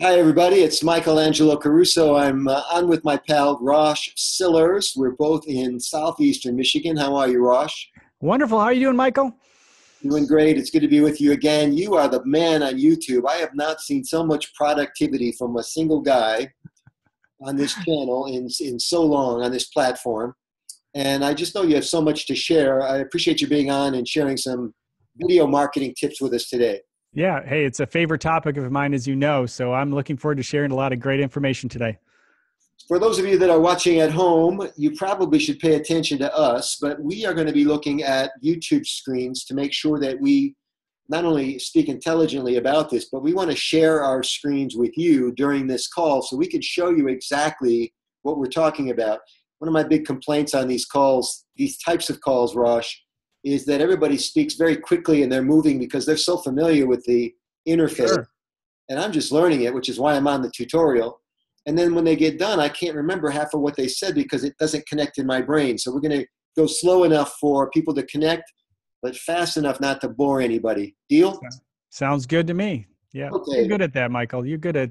Hi, everybody. It's Michael Angelo Caruso. I'm on with my pal, Rosh Sillars. We're both in southeastern Michigan. How are you, Rosh? Wonderful. How are you doing, Michael? Doing great. It's good to be with you again. You are the man on YouTube. I have not seen so much productivity from a single guy on this channel in so long on this platform. And I just know you have so much to share. I appreciate you being on and sharing some video marketing tips with us today. Yeah. Hey, it's a favorite topic of mine, as you know. So I'm looking forward to sharing a lot of great information today. For those of you that are watching at home, you probably should pay attention to us, but we are going to be looking at YouTube screens to make sure that we not only speak intelligently about this, but we want to share our screens with you during this call so we can show you exactly what we're talking about. One of my big complaints on these calls, these types of calls, Rosh, is that everybody speaks very quickly and they're moving because they're so familiar with the interface. Sure. And I'm just learning it, which is why I'm on the tutorial. And then when they get done, I can't remember half of what they said because it doesn't connect in my brain. So we're going to go slow enough for people to connect, but fast enough not to bore anybody. Deal? Sounds good to me. Yeah. You're Okay. good at that, Michael. You're good at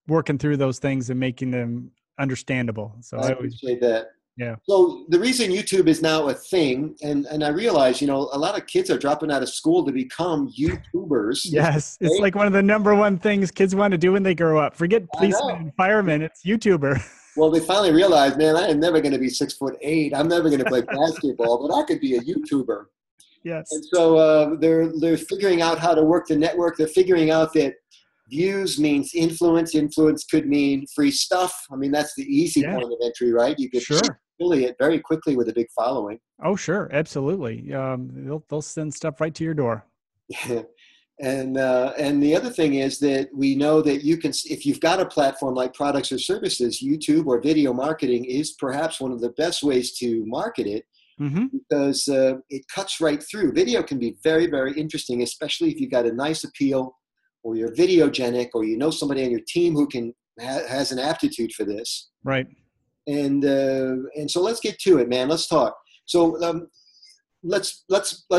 working through those things and making them understandable. So I I always, appreciate that. yeah. So the reason YouTube is now a thing, and I realize, a lot of kids are dropping out of school to become YouTubers. Yes. It's Okay? like one of the number one things kids want to do when they grow up. Forget I policemen know. and firemen. It's YouTuber. Well, they finally realized, man, I am never going to be 6'8". I'm never going to play basketball, but I could be a YouTuber. Yes. And so they're figuring out how to work the network. They're figuring out that views means influence. Influence could mean free stuff. I mean, that's the easy Yeah. point of entry, right? You could Sure. affiliate very quickly with a big following. Oh, sure. Absolutely. They'll send stuff right to your door. And the other thing is that we know that you can, if you've got a platform like products or services, YouTube or video marketing is perhaps one of the best ways to market it Mm-hmm. because it cuts right through. Video can be very, very interesting, especially if you've got a nice appeal or you're videogenic or you know somebody on your team who has an aptitude for this. Right. And so let's get to it, man. Let's talk. So let's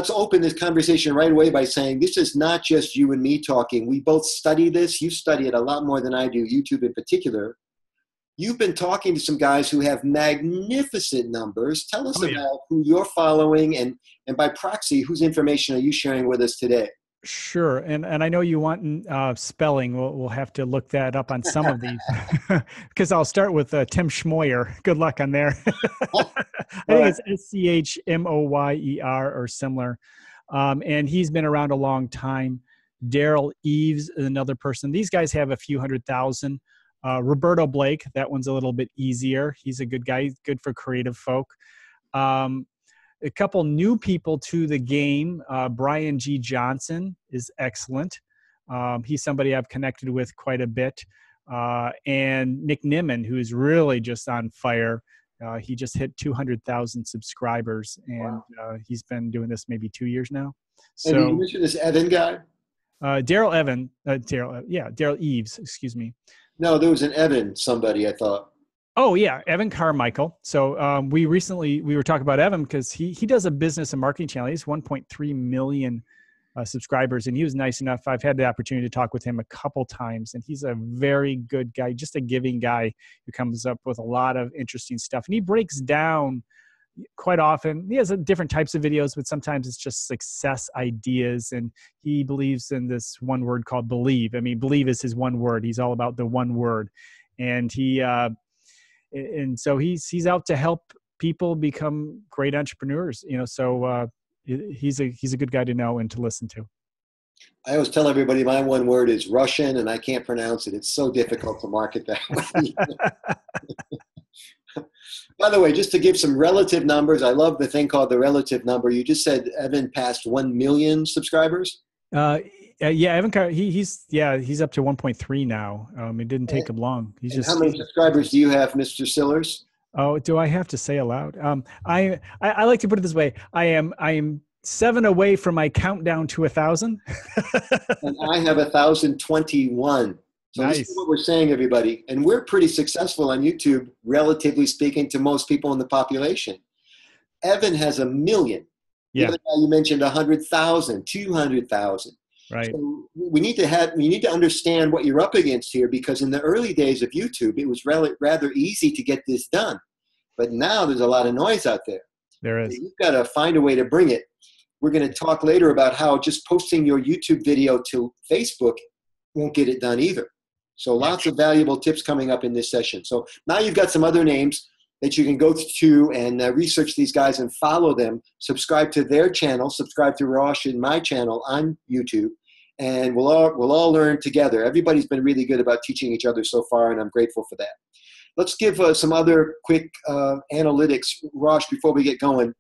open this conversation right away by saying this is not just you and me talking. We both study this. You study it a lot more than I do, YouTube in particular. You've been talking to some guys who have magnificent numbers. Tell us Oh, yeah. about who you're following and by proxy, whose information are you sharing with us today? Sure. And I know you want spelling. We'll have to look that up on some of these because I'll start with Tim Schmoyer. Good luck on there. I All think right. it's Schmoyer or similar. And he's been around a long time. Daryl Eves is another person. These guys have a few 100,000. Roberto Blake, that one's a little bit easier. He's a good guy, good for creative folk. A couple new people to the game. Brian G. Johnson is excellent. He's somebody I've connected with quite a bit. And Nick Nimmin, who's really just on fire. He just hit 200,000 subscribers, and Wow. he's been doing this maybe 2 years now. And did you So mention this Evan guy? Daryl Eves, excuse me. No, there was an Evan somebody, I thought. Oh yeah, Evan Carmichael. So we were talking about Evan because he does a business and marketing channel. He's 1.3 million subscribers, and he was nice enough. I've had the opportunity to talk with him a couple times, and he's a very good guy, just a giving guy who comes up with a lot of interesting stuff. And he breaks down quite often. He has different types of videos, but sometimes it's just success ideas. And he believes in this one word called believe. I mean, believe is his one word. He's all about the one word, and so he's out to help people become great entrepreneurs. So he's a good guy to know and to listen to. I always tell everybody my one word is Russian, and I can't pronounce it. It's so difficult to market that way. By the way, just to give some relative numbers, I love the thing called the relative number. You just said Evan passed 1 million subscribers. Yeah, Evan Carr, he's up to 1.3 now. It didn't take him long. And how many subscribers do you have, Mr. Sillars? Oh, do I have to say aloud? I like to put it this way. I am 7 away from my countdown to 1,000. And I have 1,021. So Nice. this is what we're saying, everybody. And we're pretty successful on YouTube, relatively speaking, to most people in the population. Evan has 1 million. The Yeah. other guy you mentioned 100,000, 200,000. Right. So we need to understand what you're up against here, because in the early days of YouTube, it was rather easy to get this done. But now there's a lot of noise out there. There So is. you've got to find a way to bring it. We're going to talk later about how just posting your YouTube video to Facebook won't get it done either. So lots of valuable tips coming up in this session. So now you've got some other names that you can go to and research these guys and follow them. Subscribe to their channel. Subscribe to Rosh and my channel on YouTube. And we'll all learn together. Everybody's been really good about teaching each other so far, and I'm grateful for that. Let's give some other quick analytics, Rosh, before we get going.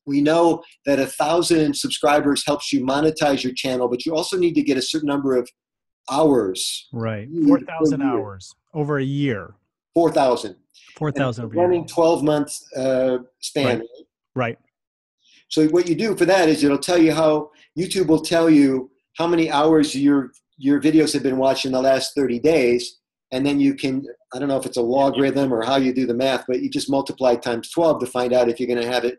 We know that 1,000 subscribers helps you monetize your channel, but you also need to get a certain number of hours. Right. 4,000 hours over a year. 4,000. 4,000 over a year. Running 12-month span. Right. So what you do for that is YouTube will tell you how many hours your videos have been watched in the last 30 days. And then you can, I don't know if it's a logarithm or how you do the math, but you just multiply times 12 to find out if you're going to have the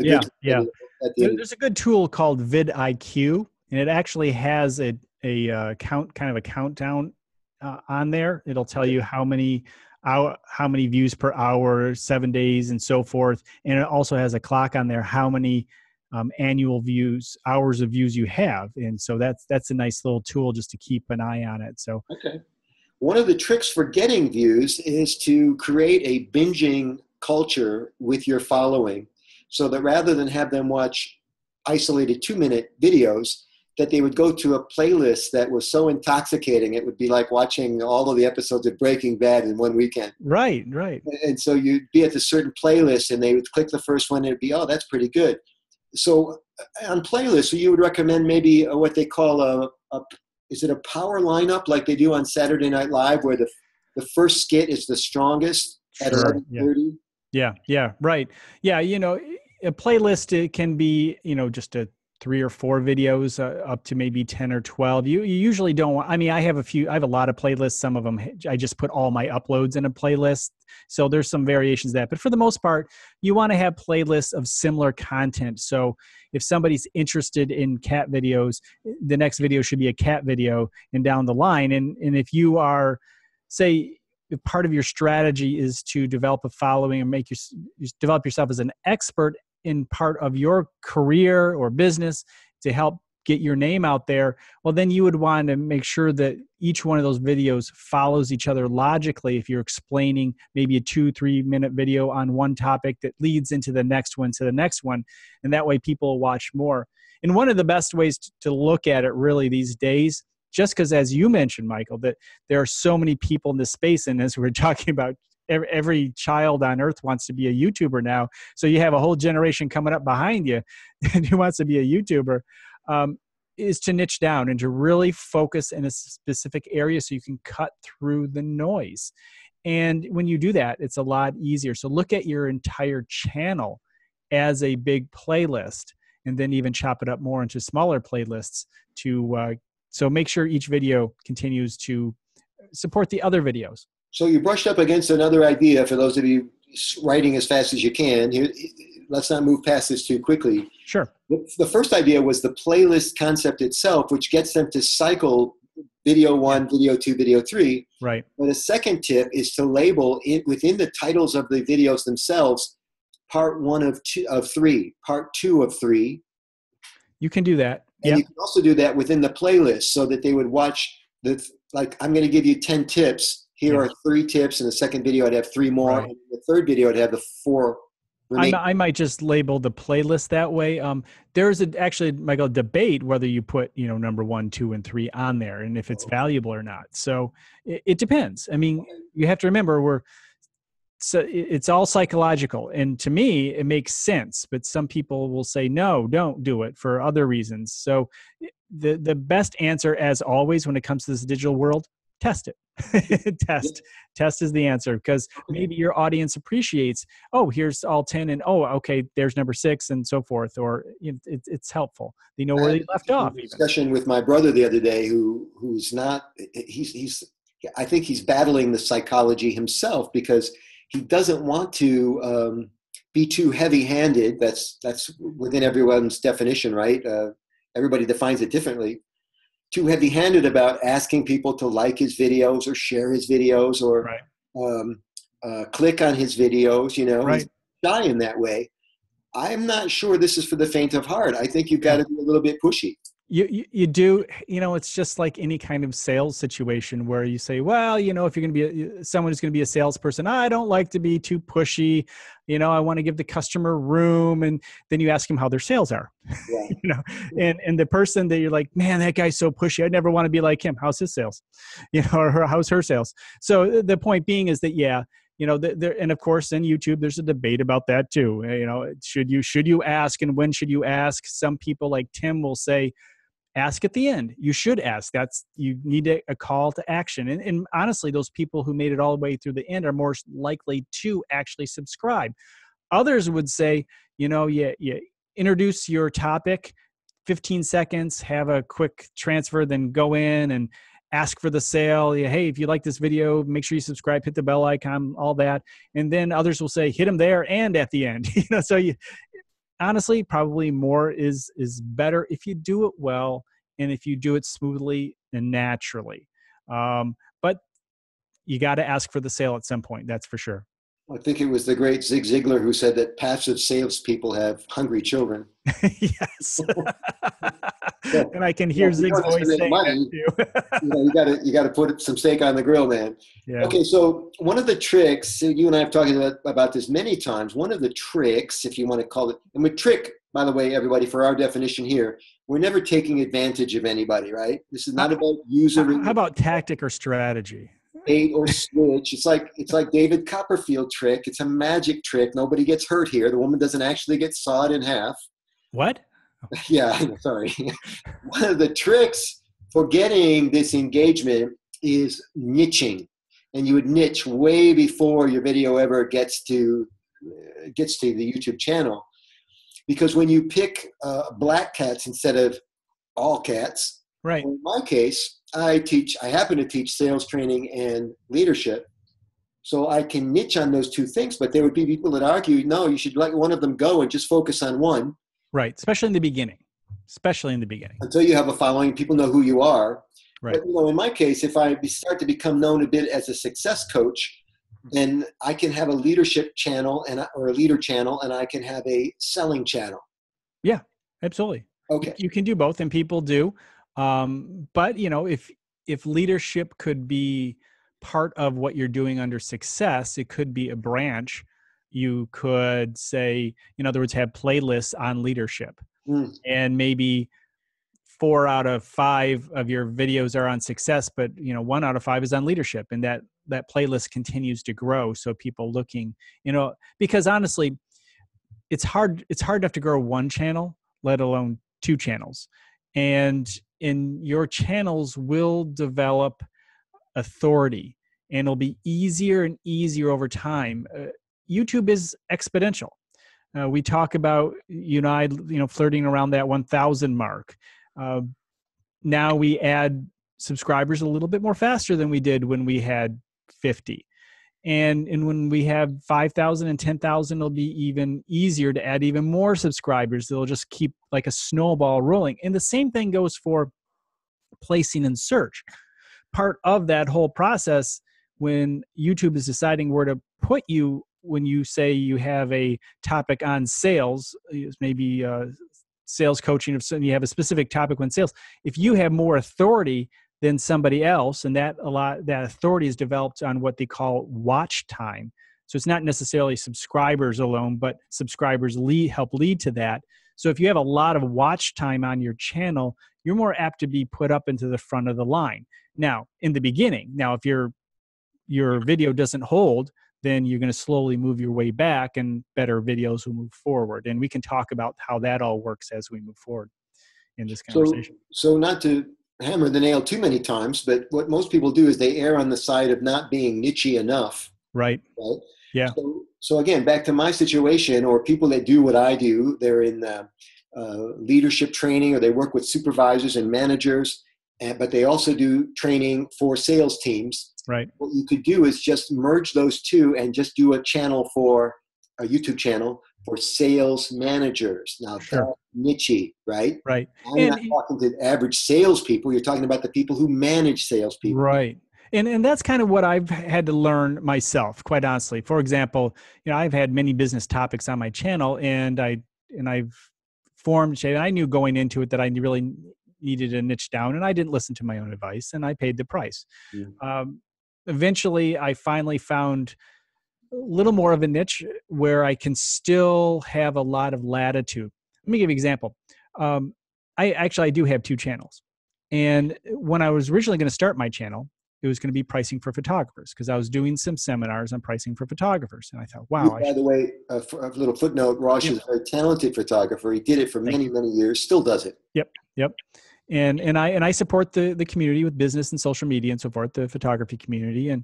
good yeah. at the end. There's a good tool called VidIQ, and it actually has a countdown on there. It'll tell you how many views per hour, 7 days, and so forth. And it also has a clock on there how many annual views, hours of views you have. And so that's a nice little tool just to keep an eye on it. So okay. One of the tricks for getting views is to create a binging culture with your following, so that rather than have them watch isolated 2-minute videos, that they would go to a playlist that was so intoxicating, it would be like watching all of the episodes of Breaking Bad in one weekend. Right. And so you'd be at a certain playlist, and they would click the first one, and it'd be, oh, that's pretty good. So on playlists, you would recommend maybe what they call is it a power lineup like they do on Saturday Night Live, where the first skit is the strongest at 11:30? Yeah, right. Yeah, a playlist, it can be, just 3 or 4 videos up to maybe 10 or 12. You usually don't want, I have a lot of playlists. Some of them, I just put all my uploads in a playlist. So there's some variations of that. But for the most part, you want to have playlists of similar content. So if somebody's interested in cat videos, the next video should be a cat video, and down the line. And if you are, say, if part of your strategy is to develop a following and develop yourself as an expert in part of your career or business to help get your name out there, well, then you would want to make sure that each one of those videos follows each other logically. If you're explaining maybe a 2-3 minute video on one topic that leads into the next one to the next one, and that way people will watch more. And one of the best ways to look at it really these days, just because, as you mentioned, Michael, that there are so many people in this space, and as we're talking about, every child on earth wants to be a YouTuber now. So you have a whole generation coming up behind you who wants to be a YouTuber, is to niche down and to really focus in a specific area so you can cut through the noise. And when you do that, it's a lot easier. So look at your entire channel as a big playlist, and then even chop it up more into smaller playlists so make sure each video continues to support the other videos. So you brushed up against another idea for those of you writing as fast as you can. Here, let's not move past this too quickly. Sure. The first idea was the playlist concept itself, which gets them to cycle video 1, video 2, video 3. Right. But a second tip is to label it within the titles of the videos themselves, part 1 of 3, part 2 of 3. You can do that. And you can also do that within the playlist, so that they would watch I'm going to give you 10 tips. Here are 3 tips. In the second video, I'd have 3 more. Right. And in the third video, I'd have the 4 remaining. I might just label the playlist that way. There's actually, Michael, debate whether you put, number 1, 2, and 3 on there, and if it's valuable or not. So it depends. You have to remember it's all psychological, and to me it makes sense, but some people will say no, don't do it for other reasons. So the best answer, as always, when it comes to this digital world, test it. Test is the answer, because maybe your audience appreciates, oh, here's all 10, and oh, okay, there's number 6, and so forth, or it's helpful. They know where they left off. I had a discussion with my brother the other day, who's not, I think he's battling the psychology himself, because he doesn't want to be too heavy-handed. That's within everyone's definition, right? Everybody defines it differently. too heavy-handed about asking people to like his videos or share his videos or click on his videos. You know, he's shy in that way. I'm not sure this is for the faint of heart. I think you've got to be a little bit pushy. You do, you know, it's just like any kind of sales situation where you say, well, you know, if you're going to be someone who's going to be a salesperson, I don't like to be too pushy. You know, I want to give the customer room. And then you ask them how their sales are, you know, and the person that you're like, man, that guy's so pushy. I'd never want to be like him. How's his sales? You know, or how's her sales? So the point being is that, you know, there, and of course in YouTube, there's a debate about that too. You know, should you ask and when should you ask? Some people like Tim will say, ask at the end. You should ask. You need a call to action. And honestly, those people who made it all the way through the end are more likely to actually subscribe. Others would say, you know, you introduce your topic, 15 seconds, have a quick transfer, then go in and ask for the sale. Hey, if you like this video, make sure you subscribe, hit the bell icon, all that. And then others will say, hit them there and at the end. You know, so honestly, probably more is better if you do it well and if you do it smoothly and naturally. But you got to ask for the sale at some point. That's for sure. I think it was the great Zig Ziglar who said that passive salespeople have hungry children. Yes. And I can hear Zig's voice saying that too. You know, you got to put some steak on the grill, man. Yeah. Okay, so one of the tricks, you and I have talked about this many times. One of the tricks, if you want to call it, and with trick, by the way, everybody, for our definition here, we're never taking advantage of anybody, right? This is not about user. How about tactic or strategy? Bait or switch. It's like David Copperfield trick. It's a magic trick. Nobody gets hurt here. The woman doesn't actually get sawed in half. What? Yeah, sorry. One of the tricks for getting this engagement is niching, and you would niche way before your video ever gets to the YouTube channel, because when you pick black cats instead of all cats, right? In my case, I happen to teach sales training and leadership, so I can niche on those two things. But there would be people that argue, no, you should let one of them go and just focus on one. Right, especially in the beginning. Until you have a following, people know who you are. Right. But, you know, in my case, if I start to become known a bit as a success coach, then I can have a leadership channel or a leader channel, and I can have a selling channel. Yeah, absolutely. Okay. You can do both, and people do. But, you know, if leadership could be part of what you're doing under success, it could be a branch. You could say, in other words, have playlists on leadership, and maybe 4 out of 5 of your videos are on success, but, you know, 1 out of 5 is on leadership, and that playlist continues to grow. So people looking, you know, because honestly, it's hard enough to grow one channel, let alone 2 channels. And your channels will develop authority, and it'll be easier and easier over time. YouTube is exponential. We talk about, you and I, you know, flirting around that 1,000 mark. Now we add subscribers a little bit more faster than we did when we had 50. And when we have 5,000 and 10,000, it'll be even easier to add even more subscribers. They'll just keep like a snowball rolling. And the same thing goes for placing in search. Part of that whole process, when YouTube is deciding where to put you, when you say you have a topic on sales, maybe sales coaching, if you have a specific topic on sales, if you have more authority than somebody else, and that authority is developed on what they call watch time. So it's not necessarily subscribers alone, but subscribers help lead to that. So if you have a lot of watch time on your channel, you're more apt to be put up into the front of the line. Now, in the beginning, if your video doesn't hold, then you're going to slowly move your way back, and better videos will move forward. And we can talk about how that all works as we move forward in this conversation. So not to hammer the nail too many times, but what most people do is they err on the side of not being niche-y enough. Right. Yeah. So again, back to my situation, or people that do what I do, they're in leadership training, or they work with supervisors and managers, but they also do training for sales teams. Right. What you could do is just merge those two and just do a channel, for a YouTube channel for sales managers. Now Sure. that's niche, right? Right. Now you're not talking to average salespeople. You're talking about the people who manage salespeople. Right. And that's kind of what I've had to learn myself, quite honestly. For example, I've had many business topics on my channel, and I've formed. And I knew going into it that I really needed to niche down, and I didn't listen to my own advice, and I paid the price. Um, Eventually, I finally found a little more of a niche where I can still have a lot of latitude. Let me give you an example. I do have two channels. And when I was originally going to start my channel, it was going to be pricing for photographers because I was doing some seminars on pricing for photographers. And I thought, wow. By the way, a little footnote, Rosh is a very talented photographer. He did it for many, many years, still does it. Yep. And I support the community with business and social media and so forth, the photography community. And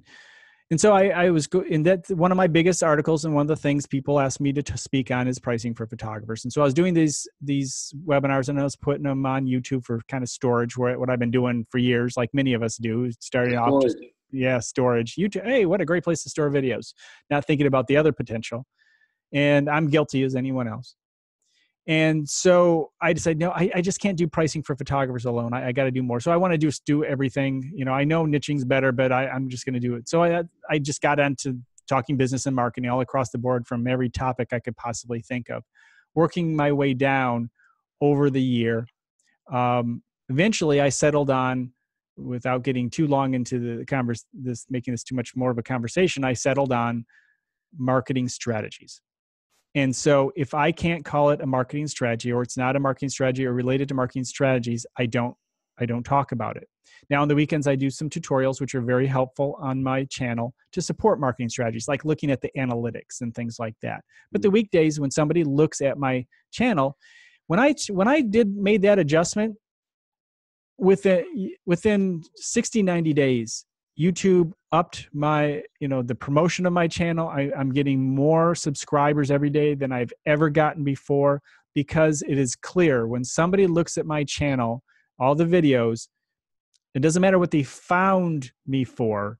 so I was in that. One of my biggest articles and one of the things people asked me to speak on is pricing for photographers. And so I was doing these webinars, and I was putting them on YouTube for kind of storage, what I've been doing for years, like many of us do, starting off just, storage. YouTube, hey, what a great place to store videos, not thinking about the other potential. And I'm guilty as anyone else. And so I decided, no, I just can't do pricing for photographers alone. I got to do more. So I want to do everything. I know niching's better, but I'm just going to do it. So I just got into talking business and marketing all across the board from every topic I could possibly think of, working my way down over the year. Eventually, I settled on, without getting too long into the making this too much more of a conversation, I settled on marketing strategies. And so if I can't call it a marketing strategy, or it's not a marketing strategy or related to marketing strategies, I don't talk about it. Now on the weekends, I do some tutorials, which are very helpful on my channel to support marketing strategies, like looking at the analytics and things like that. But the weekdays, when somebody looks at my channel, when I made that adjustment, within 60, 90 days, YouTube upped my, the promotion of my channel. I'm getting more subscribers every day than I've ever gotten before, because it is clear when somebody looks at my channel, all the videos, it doesn't matter what they found me for.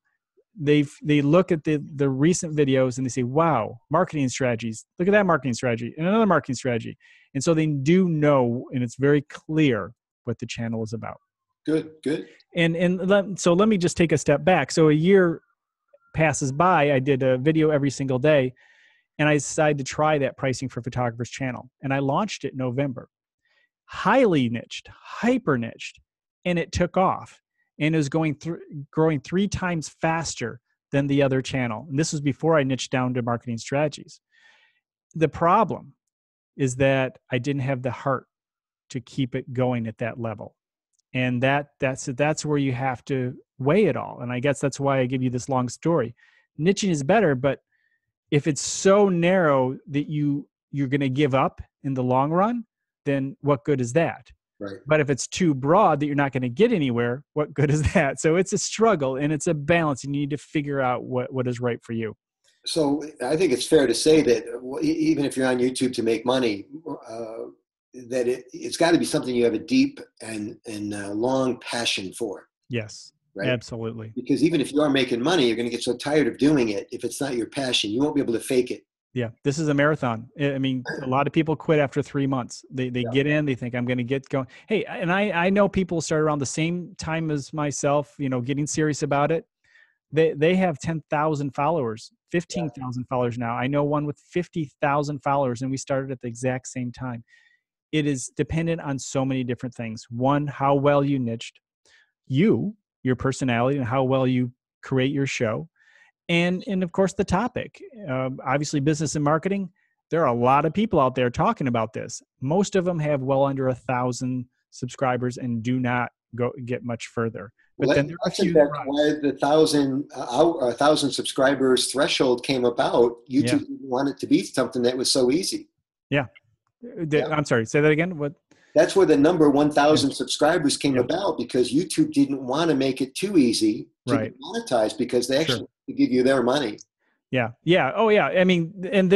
They look at the recent videos and they say, wow, marketing strategies. Look at that marketing strategy and another marketing strategy. And so they do know, and it's very clear what the channel is about. Good. So let me just take a step back. So a year passes by, I did a video every single day, and I decided to try that pricing for photographers channel. And I launched it in November. Highly niched, hyper niched, and it took off. And it was growing 3 times faster than the other channel. And this was before I niched down to marketing strategies. The problem is that I didn't have the heart to keep it going at that level. And that's where you have to weigh it all. And I guess that's why I give you this long story. Niching is better, but if it's so narrow that you're going to give up in the long run, then what good is that? Right. But if it's too broad that you're not going to get anywhere, what good is that? So it's a struggle, and it's a balance. You need to figure out what is right for you. So I think it's fair to say that even if you're on YouTube to make money, that it's got to be something you have a deep and long passion for. Yes, right? Absolutely. Because even if you are making money, you're going to get so tired of doing it. If it's not your passion, you won't be able to fake it. Yeah, this is a marathon. I mean, a lot of people quit after 3 months. They get in, they think I'm going to get going. Hey, and I know people start around the same time as myself, getting serious about it. They have 10,000 followers, 15,000 followers now. I know one with 50,000 followers, and we started at the exact same time. It is dependent on so many different things. One, how well you niched, your personality, and how well you create your show. And of course, the topic. Obviously, business and marketing, there are a lot of people out there talking about this. Most of them have well under 1,000 subscribers and do not get much further. But well, then there are a few. That's why the 1,000 subscribers threshold came about. YouTube didn't want it to be something that was so easy. Yeah. I'm sorry, say that again. What? That's where the number 1,000 subscribers came about, because YouTube didn't want to make it too easy to monetize, because they actually give you their money. Yeah. Oh, yeah. I mean, and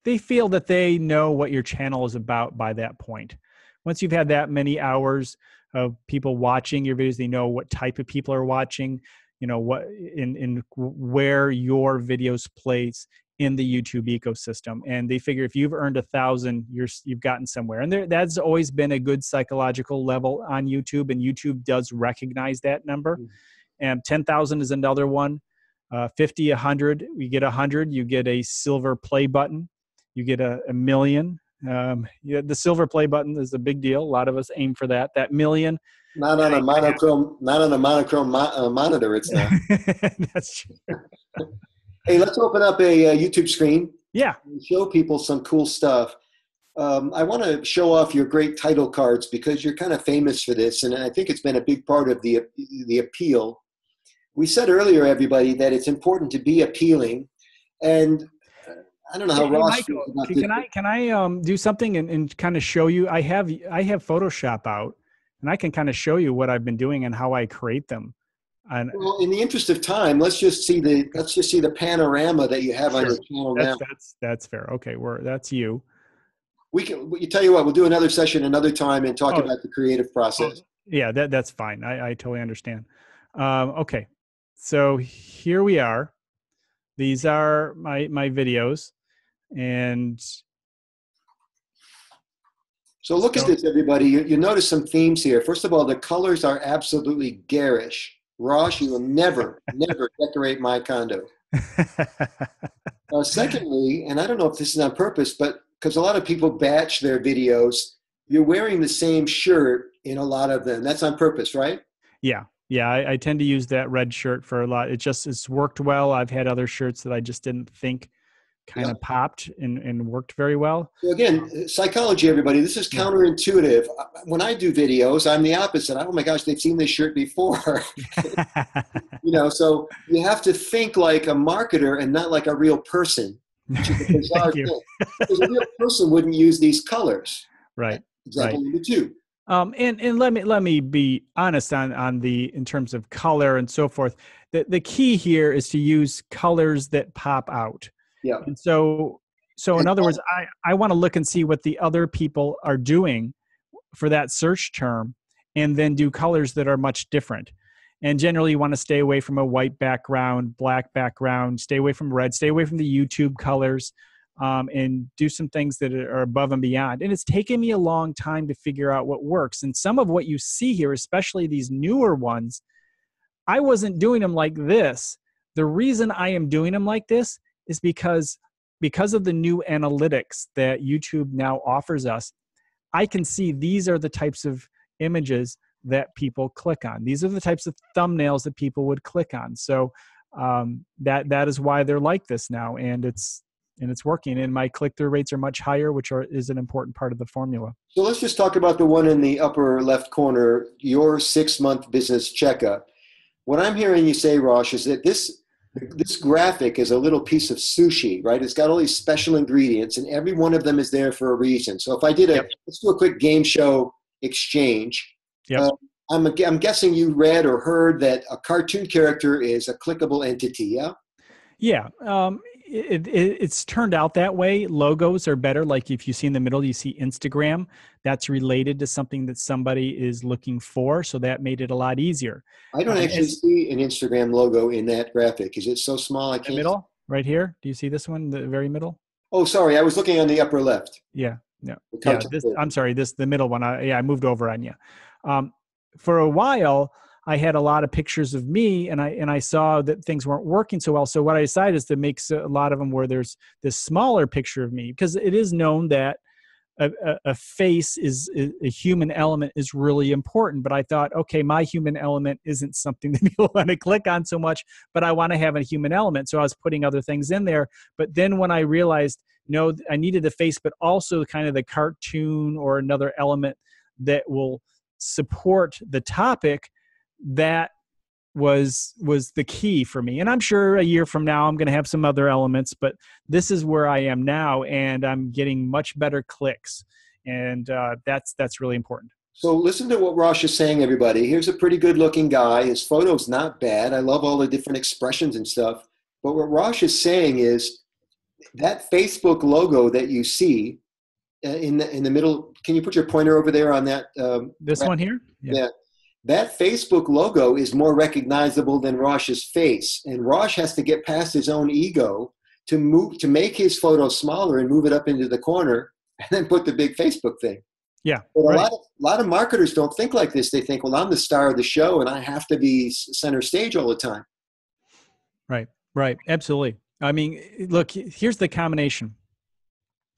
they feel that they know what your channel is about by that point. Once you've had that many hours of people watching your videos, they know what type of people are watching, what in where your videos place, in the YouTube ecosystem. And they figure if you've earned 1,000, you've gotten somewhere. And that's always been a good psychological level on YouTube, and YouTube does recognize that number. And 10,000 is another one. 50, 100, you get 100, you get a silver play button. You get a million. The silver play button is a big deal. A lot of us aim for that. That million. Not on a monochrome monitor. It's not. That's true. Hey, let's open up a YouTube screen. Yeah. And show people some cool stuff. I want to show off your great title cards because you're kind of famous for this, and I think it's been a big part of the appeal. We said earlier, everybody, that it's important to be appealing, and I don't know how Ross Michael, feels about this. can I do something and kind of show you? I have Photoshop out, and I can kind of show you what I've been doing and how I create them. And well, in the interest of time, let's just see the panorama that you have on your channel now. That's fair. Okay, that's you. You tell you what, we'll do another session another time and talk about the creative process. Yeah, that's fine. I totally understand. Okay, so here we are. These are my videos, and so look at this, everybody. You notice some themes here. First of all, the colors are absolutely garish. Rosh, you will never decorate my condo. Secondly, and I don't know if this is on purpose, but because a lot of people batch their videos, you're wearing the same shirt in a lot of them. That's on purpose, right? Yeah. I tend to use that red shirt for a lot. It's worked well. I've had other shirts that I just didn't think kind of popped and worked very well. So again, psychology, everybody, this is counterintuitive. When I do videos, I'm the opposite. Oh my gosh, they've seen this shirt before. So you have to think like a marketer and not like a real person. Which is a bizarre thing. Because a real person wouldn't use these colors. Right. Example number 2. And let me be honest on in terms of color and so forth. The key here is to use colors that pop out. Yeah. And so in other words, I want to look and see what the other people are doing for that search term, and then do colors that are much different. And generally, you want to stay away from a white background, black background, stay away from red, stay away from the YouTube colors, and do some things that are above and beyond. And it's taken me a long time to figure out what works. And some of what you see here, especially these newer ones, I wasn't doing them like this. The reason I am doing them like this is because of the new analytics that YouTube now offers us. I can see these are the types of images that people click on. These are the types of thumbnails that people would click on. So that is why they're like this now, and it's working. And my click-through rates are much higher, which is an important part of the formula. So let's just talk about the one in the upper left corner, your 6-month business checkup. What I'm hearing you say, Rosh, is that this graphic is a little piece of sushi, right? It's got all these special ingredients, and every one of them is there for a reason. So if I did let's do a quick game show exchange. Yep. I'm guessing you read or heard that a cartoon character is a clickable entity, yeah? Yeah. It's turned out that way. Logos are better. Like if you see in the middle, you see Instagram. That's related to something that somebody is looking for. So that made it a lot easier. I don't actually see an Instagram logo in that graphic. Is it so small I can't? The middle, right here. Do you see this one, the very middle? Oh, sorry. I was looking on the upper left. Yeah. No. Yeah. I'm sorry. The middle one. I moved over on you. For a while, I had a lot of pictures of me, and I saw that things weren't working so well. So what I decided is to make a lot of them where there's this smaller picture of me, because it is known that a face a human element is really important. But I thought, okay, my human element isn't something that people want to click on so much, but I want to have a human element. So I was putting other things in there. But then when I realized, no, I needed the face, but also kind of the cartoon or another element that will support the topic, that was the key for me. And I'm sure a year from now I'm going to have some other elements, but this is where I am now, and I'm getting much better clicks, and that's really important. So listen to what Rosh is saying, everybody. Here's a pretty good looking guy. His photo's not bad. I love all the different expressions and stuff. But what Rosh is saying is that Facebook logo that you see in the middle. Can you put your pointer over there on that? This one here? Yeah. That Facebook logo is more recognizable than Rosh's face. And Rosh has to get past his own ego to make his photo smaller and move it up into the corner and then put the big Facebook thing. Yeah. But right. a lot of marketers don't think like this. They think, well, I'm the star of the show and I have to be center stage all the time. Right. Right. Absolutely. I mean, look, here's the combination.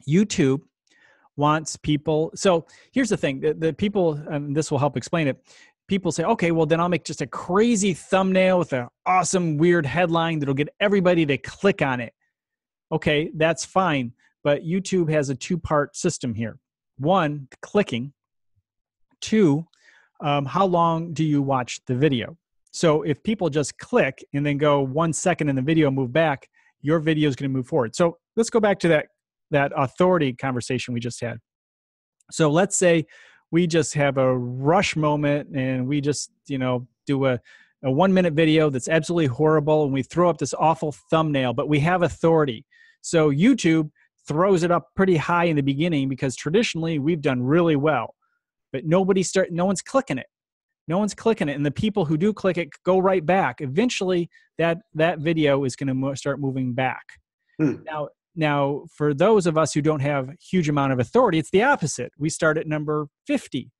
YouTube wants people. So here's the thing, the people, and this will help explain it. People say, okay, well then I'll make just a crazy thumbnail with an awesome, weird headline that'll get everybody to click on it. Okay, that's fine. But YouTube has a two-part system here. One, clicking. Two, how long do you watch the video? So if people just click and then go 1 second in the video, move back, your video is going to move forward. So let's go back to that authority conversation we just had. So let's say we just have a rush moment and we just, do a 1 minute video that's absolutely horrible and we throw up this awful thumbnail, but we have authority. So YouTube throws it up pretty high in the beginning because traditionally we've done really well, but no one's clicking it. No one's clicking it. And the people who do click it go right back. Eventually that video is going to start moving back. Now, for those of us who don't have a huge amount of authority, it's the opposite. We start at number 50.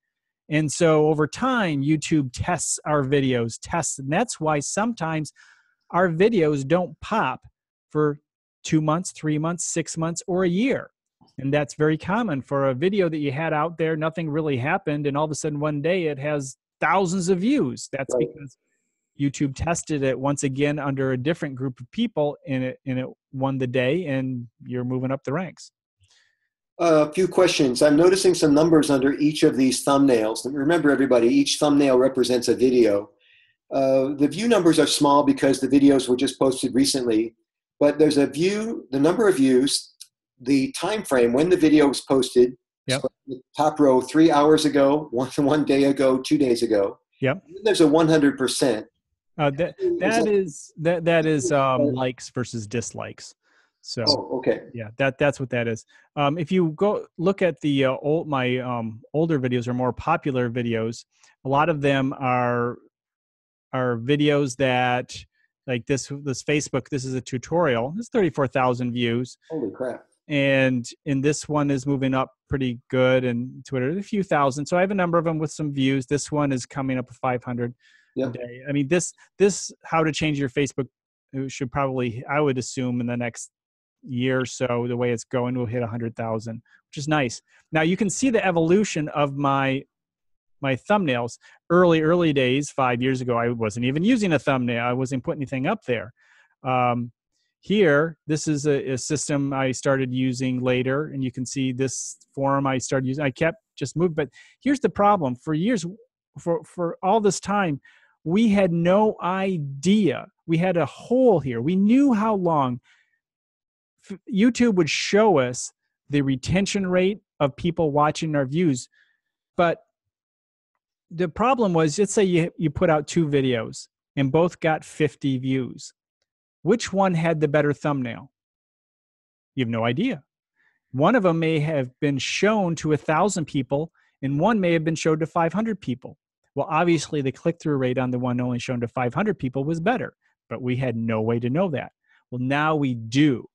And so over time, YouTube tests our videos, and that's why sometimes our videos don't pop for 2 months, 3 months, 6 months, or a year. And that's very common for a video that you had out there, nothing really happened, and all of a sudden one day it has thousands of views. That's right. Because YouTube tested it once again under a different group of people, and it won the day, and you're moving up the ranks. A few questions. I'm noticing some numbers under each of these thumbnails. Remember, everybody, each thumbnail represents a video. The view numbers are small because the videos were just posted recently, but there's the number of views, the time frame when the video was posted. Yep. So the top row, 3 hours ago, one day ago, 2 days ago. Yep. And then there's a 100%. That is likes versus dislikes. So okay. Yeah, that's what that is. If you go look at the older videos or more popular videos, a lot of them are videos that, like this Facebook. This is a tutorial. It's 34,000 views. Holy crap! And this one is moving up pretty good, and Twitter a few thousand. So I have a number of them with some views. This one is coming up with 500 a day. I mean, this how to change your Facebook should probably, I would assume, in the next year or so, the way it's going, will hit 100,000, which is nice. Now you can see the evolution of my thumbnails. Early days, 5 years ago, I wasn't even using a thumbnail. I wasn't putting anything up there. Here, this is a system I started using later, and you can see this form I started using. I kept just moving, but here's the problem. For years, for all this time, we had no idea. We had a hole here. We knew how long. YouTube would show us the retention rate of people watching our views. But the problem was, let's say you put out 2 videos and both got 50 views. Which one had the better thumbnail? You have no idea. One of them may have been shown to 1,000 people and one may have been shown to 500 people. Well, obviously the click-through rate on the one only shown to 500 people was better, but we had no way to know that. Well, now we do.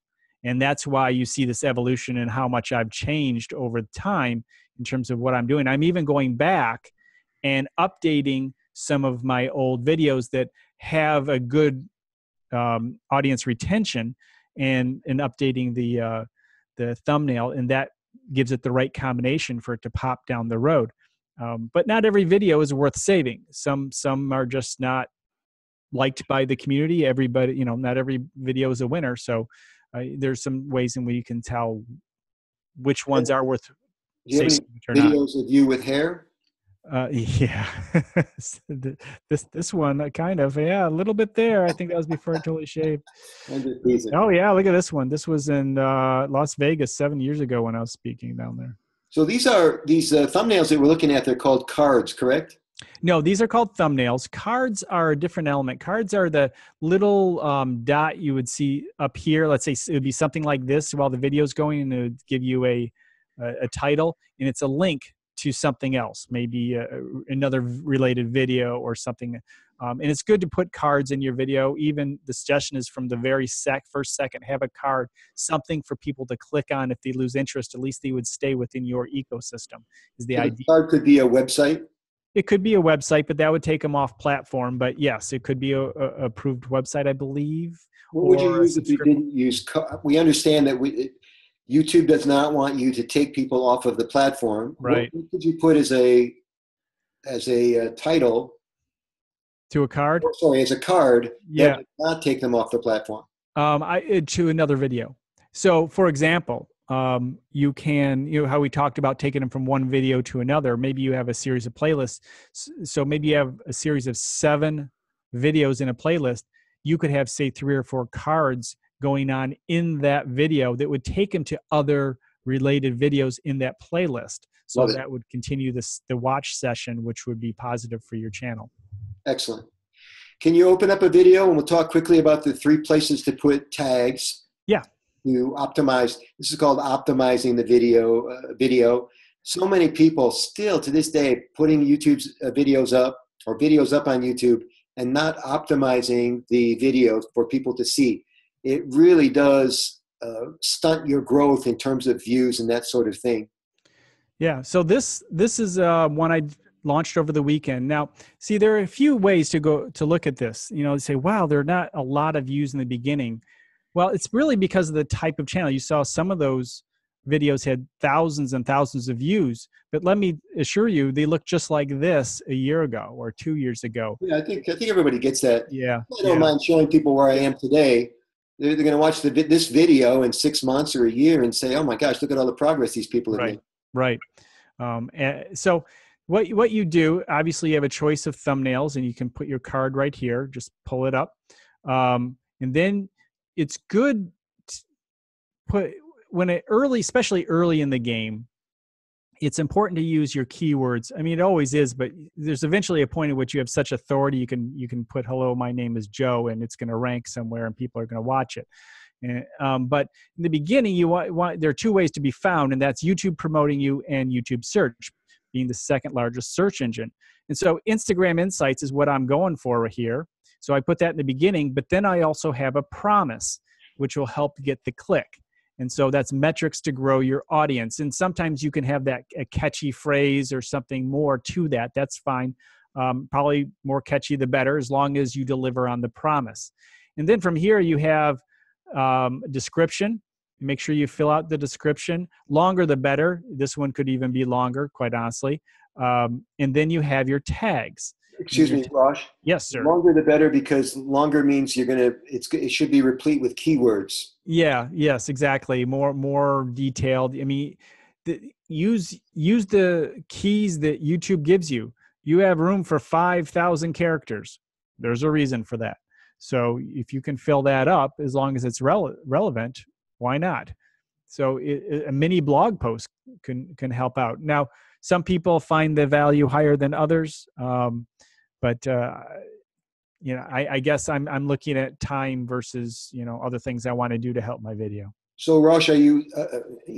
And that's why you see this evolution and how much I've changed over time in terms of what I'm doing. I'm even going back and updating some of my old videos that have a good audience retention and updating the thumbnail, and that gives it the right combination for it to pop down the road. But not every video is worth saving. Some are just not liked by the community. Everybody, not every video is a winner. So there's some ways in which you can tell which ones are worth saving. Do you have any videos of you with hair? Yeah. this one, kind of, a little bit there. I think that was before I totally shaved. Oh yeah, look at this one. This was in Las Vegas 7 years ago when I was speaking down there. So these thumbnails that we're looking at, they're called cards, correct? No, these are called thumbnails. Cards are a different element. Cards are the little dot you would see up here. Let's say it would be something like this while the video's going, and it would give you a title, and it's a link to something else, maybe another related video or something And it's good to put cards in your video. Even the suggestion is from the very first second, have a card, something for people to click on. If they lose interest, at least they would stay within your ecosystem is the So the idea. card could be a website? It could be a website, but that would take them off platform. But yes, it could be a approved website, I believe. What would you or a use if you didn't use? We understand that YouTube does not want you to take people off of the platform. Right. What could you put as a title? To a card? Or, sorry, as a card Yeah. that would not take them off the platform. To another video. So, for example, you can, how we talked about taking them from one video to another. Maybe you have a series of playlists. So maybe you have a series of 7 videos in a playlist. You could have, say, 3 or 4 cards going on in that video that would take them to other related videos in that playlist. So that would continue the watch session, which would be positive for your channel. Excellent. Can you open up a video and we'll talk quickly about the 3 places to put tags? Yeah. To optimize. This is called optimizing the video. So many people still to this day putting YouTube's videos up or videos up on YouTube and not optimizing the videos for people to see. It really does stunt your growth in terms of views and that sort of thing. Yeah. So this is one I launched over the weekend. Now, see, there are a few ways to look at this. Say, wow, there are not a lot of views in the beginning. Well, it's really because of the type of channel. You saw some of those videos had thousands and thousands of views, but let me assure you, they look just like this a year ago or 2 years ago. Yeah, I think everybody gets that. Yeah. I don't mind showing people where I am today. They're going to watch this video in 6 months or a year and say, "Oh my gosh, look at all the progress these people have made." Right. So what you do, obviously, you have a choice of thumbnails, and you can put your card right here. Just pull it up, and then it's good to put especially early in the game. It's important to use your keywords. I mean, it always is, but there's eventually a point at which you have such authority. You can put "Hello, my name is Joe," and it's going to rank somewhere, and people are going to watch it. But in the beginning, there are 2 ways to be found, and that's YouTube promoting you and YouTube search being the second largest search engine. And so Instagram Insights is what I'm going for here. So I put that in the beginning, but then I also have a promise, which will help get the click. And so that's metrics to grow your audience. And sometimes you can have a catchy phrase or something more to that. That's fine. Probably more catchy the better, as long as you deliver on the promise. And then from here you have description. Make sure you fill out the description. Longer the better. This one could even be longer, quite honestly. And then you have your tags. Excuse me, Rosh. Yes, sir. Longer the better, because longer means it should be replete with keywords. Yeah. Yes. Exactly. More detailed. I mean, use the keys that YouTube gives you. You have room for 5,000 characters. There's a reason for that. So if you can fill that up, as long as it's relevant, why not? So a mini blog post can help out. Now, some people find the value higher than others, but I guess I'm looking at time versus other things I want to do to help my video. So Rosh, are you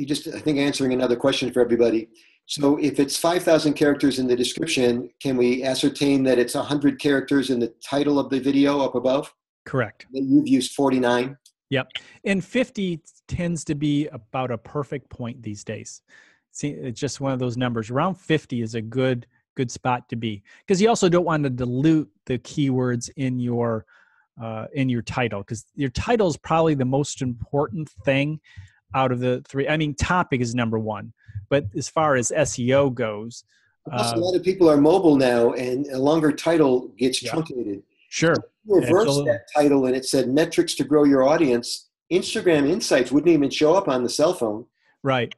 just, I think, answering another question for everybody? So if it's 5,000 characters in the description, can we ascertain that it's 100 characters in the title of the video up above? Correct. That you've used 49? Yep. And 50 tends to be about a perfect point these days. See, it's just one of those numbers. Around 50 is a good spot to be, because you also don't want to dilute the keywords in your title, because your title is probably the most important thing out of the 3. I mean, topic is number 1, but as far as SEO goes, plus, a lot of people are mobile now, and a longer title gets truncated. Sure. If you reverse that title and it said metrics to grow your audience, Instagram Insights wouldn't even show up on the cell phone. Right.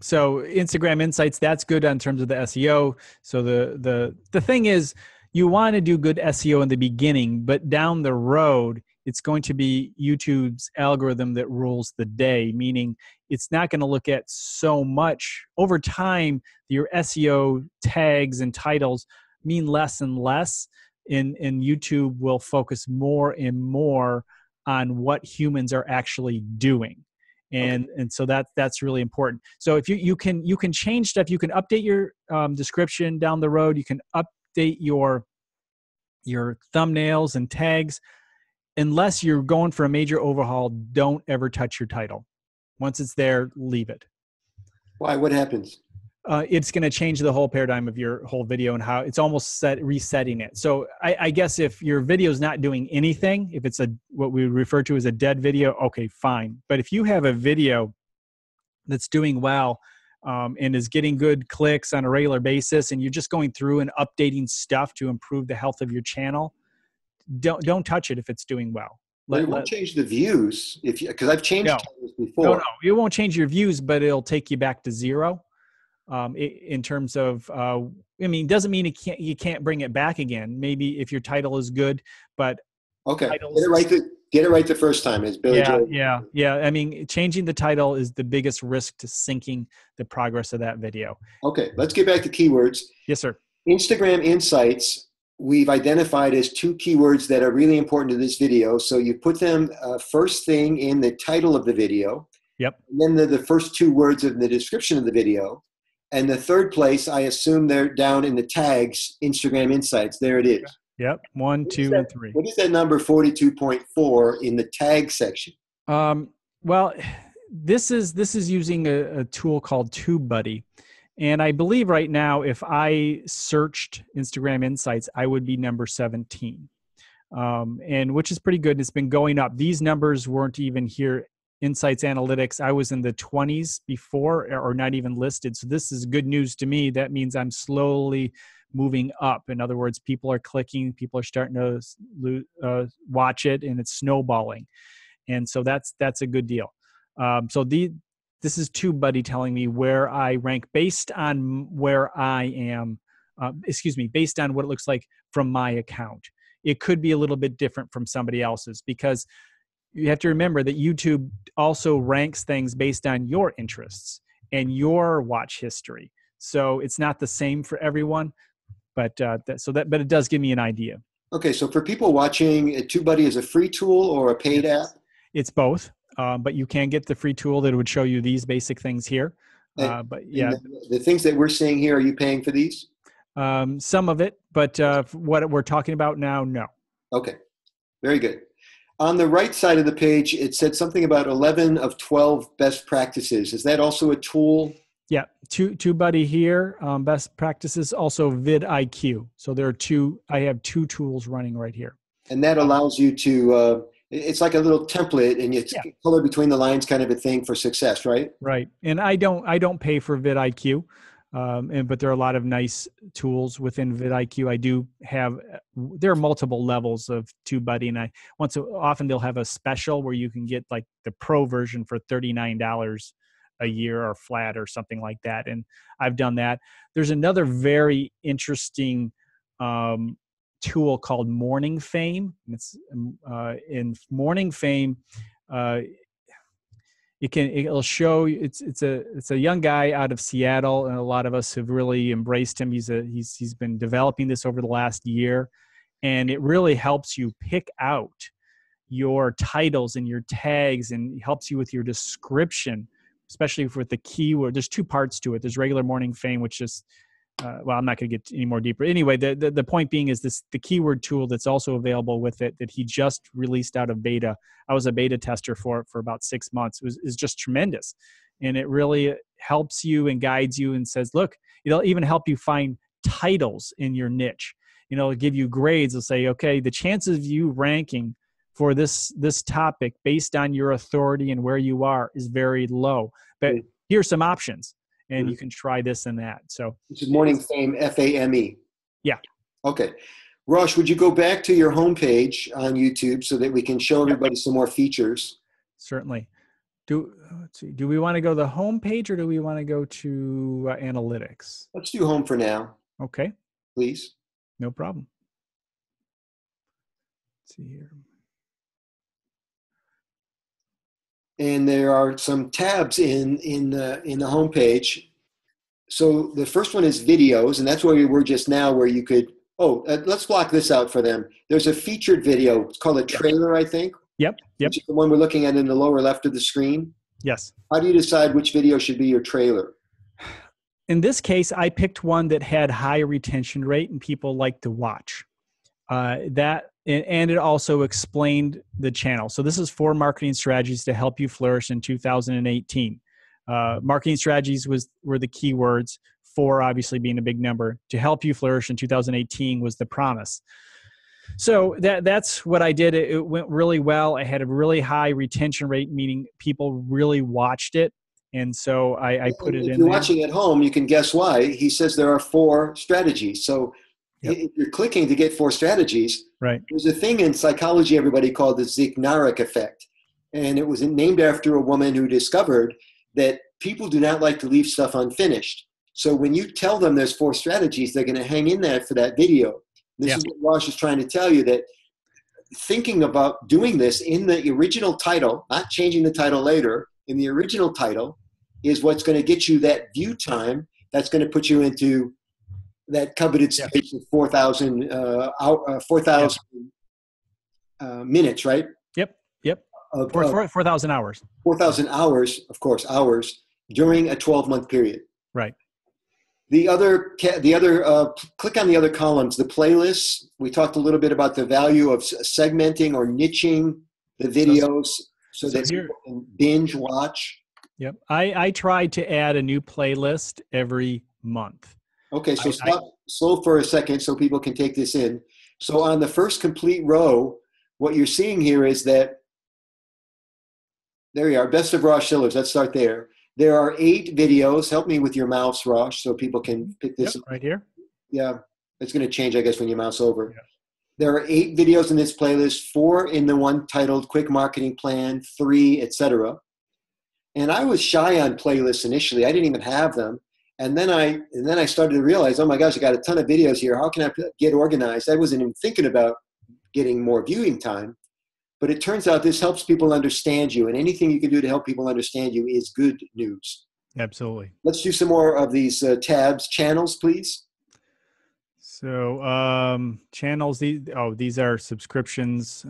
So Instagram Insights, that's good in terms of the SEO. So the thing is, you want to do good SEO in the beginning, but down the road, it's going to be YouTube's algorithm that rules the day, meaning it's not going to look at so much. Over time, your SEO tags and titles mean less and less, and YouTube will focus more and more on what humans are actually doing. And so that's really important. So if you can change stuff, you can update your description down the road. You can update your your thumbnails and tags. Unless you're going for a major overhaul, don't ever touch your title. Once it's there, leave it. Why? What happens? It's going to change the whole paradigm of your whole video and how it's almost resetting it. So I guess if your video is not doing anything, if it's what we refer to as a dead video, okay, fine. But if you have a video that's doing well and is getting good clicks on a regular basis, and you're just going through and updating stuff to improve the health of your channel, don't touch it if it's doing well. But it won't change the views because I've changed titles before. No, it won't change your views, but it'll take you back to zero. In terms of, I mean, it doesn't mean you can't bring it back again. Maybe if your title is good, but okay, get it right the first time. Is Billy Joe? Yeah. I mean, changing the title is the biggest risk to sinking the progress of that video. Okay, let's get back to keywords. Yes, sir. Instagram Insights. We've identified as 2 keywords that are really important to this video. So you put them first thing in the title of the video. Yep. And then they're the first 2 words in the description of the video. And the third place, I assume they're down in the tags, Instagram Insights. There it is. Yep. 1, 2, and 3. What is that number 42.4 in the tag section? Well, this is using a tool called TubeBuddy. And I believe right now, if I searched Instagram Insights, I would be number 17, and which is pretty good. It's been going up. These numbers weren't even here. Insights Analytics, I was in the 20s before, or not even listed. So this is good news to me. That means I'm slowly moving up. In other words, people are clicking, people are starting to watch it, and it's snowballing. And so that's a good deal. This is TubeBuddy telling me where I rank based on where I am, based on what it looks like from my account. It could be a little bit different from somebody else's, because you have to remember that YouTube also ranks things based on your interests and your watch history. So it's not the same for everyone, but it does give me an idea. Okay, so for people watching, TubeBuddy is a free tool or a paid app? It's both. But you can get the free tool that would show you these basic things here. But yeah, the things that we're seeing here, are you paying for these? Some of it, but what we're talking about now, no. Okay, very good. On the right side of the page, it said something about 11 of 12 best practices. Is that also a tool? Yeah, TubeBuddy here, best practices, also VidIQ. So there are I have 2 tools running right here. And that allows you to, it's like a little template, and it's color between the lines kind of a thing for success, right? Right. And I don't pay for vidIQ, but there are a lot of nice tools within vidIQ. I do have, there are multiple levels of TubeBuddy, and often they'll have a special where you can get like the pro version for $39 a year or flat or something like that. And I've done that. There's another very interesting tool called Morning Fame. It's in Morning Fame. It'll show you. It's a young guy out of Seattle, and a lot of us have really embraced him. He's been developing this over the last year, and it really helps you pick out your titles and your tags, and helps you with your description, especially with the keyword. There's 2 parts to it. There's regular Morning Fame, which is well, I'm not going to get any more deeper. Anyway, the point being is the keyword tool that's also available with it that he just released out of beta. I was a beta tester for it for about 6 months. Is just tremendous. And it really helps you and guides you and says, look, it'll even help you find titles in your niche. It'll give you grades. It'll say, okay, the chances of you ranking for this topic based on your authority and where you are is very low. But here's some options. And you can try this and that. So this is Morning Fame, FAME. Yeah. Okay. Rosh, would you go back to your homepage on YouTube so that we can show everybody some more features? Certainly. Let's see. Do we want to go to the homepage, or do we want to go to analytics? Let's do home for now. Okay. Please. No problem. Let's see here. And there are some tabs in the homepage. So the first one is videos, and that's where we were just now, where you could, let's block this out for them. There's a featured video. It's called a trailer, I think. Yep. Which is the one we're looking at in the lower left of the screen. Yes. How do you decide which video should be your trailer? In this case, I picked one that had high retention rate and people like to watch. And it also explained the channel. So this is 4 marketing strategies to help you flourish in 2018. Marketing strategies were the keywords. 4 obviously being a big number. To help you flourish in 2018 was the promise. So that's what I did. It went really well. I had a really high retention rate, meaning people really watched it. And so I put it in there. If you're watching at home, you can guess why. He says there are 4 strategies. So if you're clicking to get 4 strategies, right. There's a thing in psychology everybody called the Zeigarnik effect. And it was named after a woman who discovered that people do not like to leave stuff unfinished. So when you tell them there's 4 strategies, they're going to hang in there for that video. This is what Rosh is trying to tell you, that thinking about doing this in the original title, not changing the title later, in the original title is what's going to get you that view time that's going to put you into that coveted space of 4,000 minutes, right? Yep. 4,000 hours. 4,000 hours, of course, hours during a 12-month period. Right. The other, click on the other columns, the playlists. We talked a little bit about the value of segmenting or niching the videos so that people can binge watch. Yep. I try to add a new playlist every month. Okay, so stop slow for a second so people can take this in. So on the first complete row, what you're seeing here is that, there you are, Best of Rosh Sillars. Let's start there. There are 8 videos. Help me with your mouse, Rosh, so people can pick this up. Right here. Yeah, it's going to change, I guess, when you mouse over. Yeah. There are 8 videos in this playlist, 4 in the one titled Quick Marketing Plan, 3, etc. And I was shy on playlists initially. I didn't even have them. And then I started to realize, oh my gosh, I got a ton of videos here. How can I get organized? I wasn't even thinking about getting more viewing time. But it turns out this helps people understand you. And anything you can do to help people understand you is good news. Absolutely. Let's do some more of these tabs. Channels, please. So channels, these are subscriptions,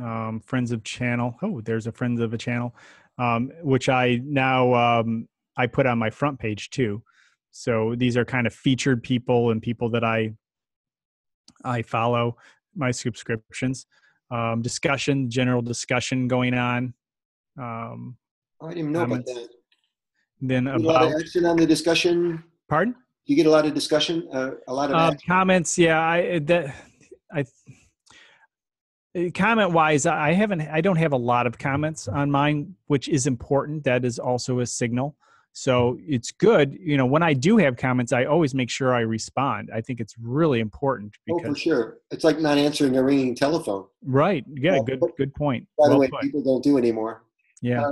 friends of channel. Oh, there's a friends of a channel, which I now I put on my front page too. So these are kind of featured people and people that I follow, my subscriptions. Discussion, general discussion going on. I didn't even know about that. Then a lot of action on the discussion. Pardon? You get a lot of discussion, a lot of comments. Yeah, comment wise, I don't have a lot of comments on mine, which is important. That is also a signal. So it's good. You know, when I do have comments, I always make sure I respond. I think it's really important. Because, for sure. It's like not answering a ringing telephone. Right. Yeah. Good point. By the way, people don't do anymore. Yeah.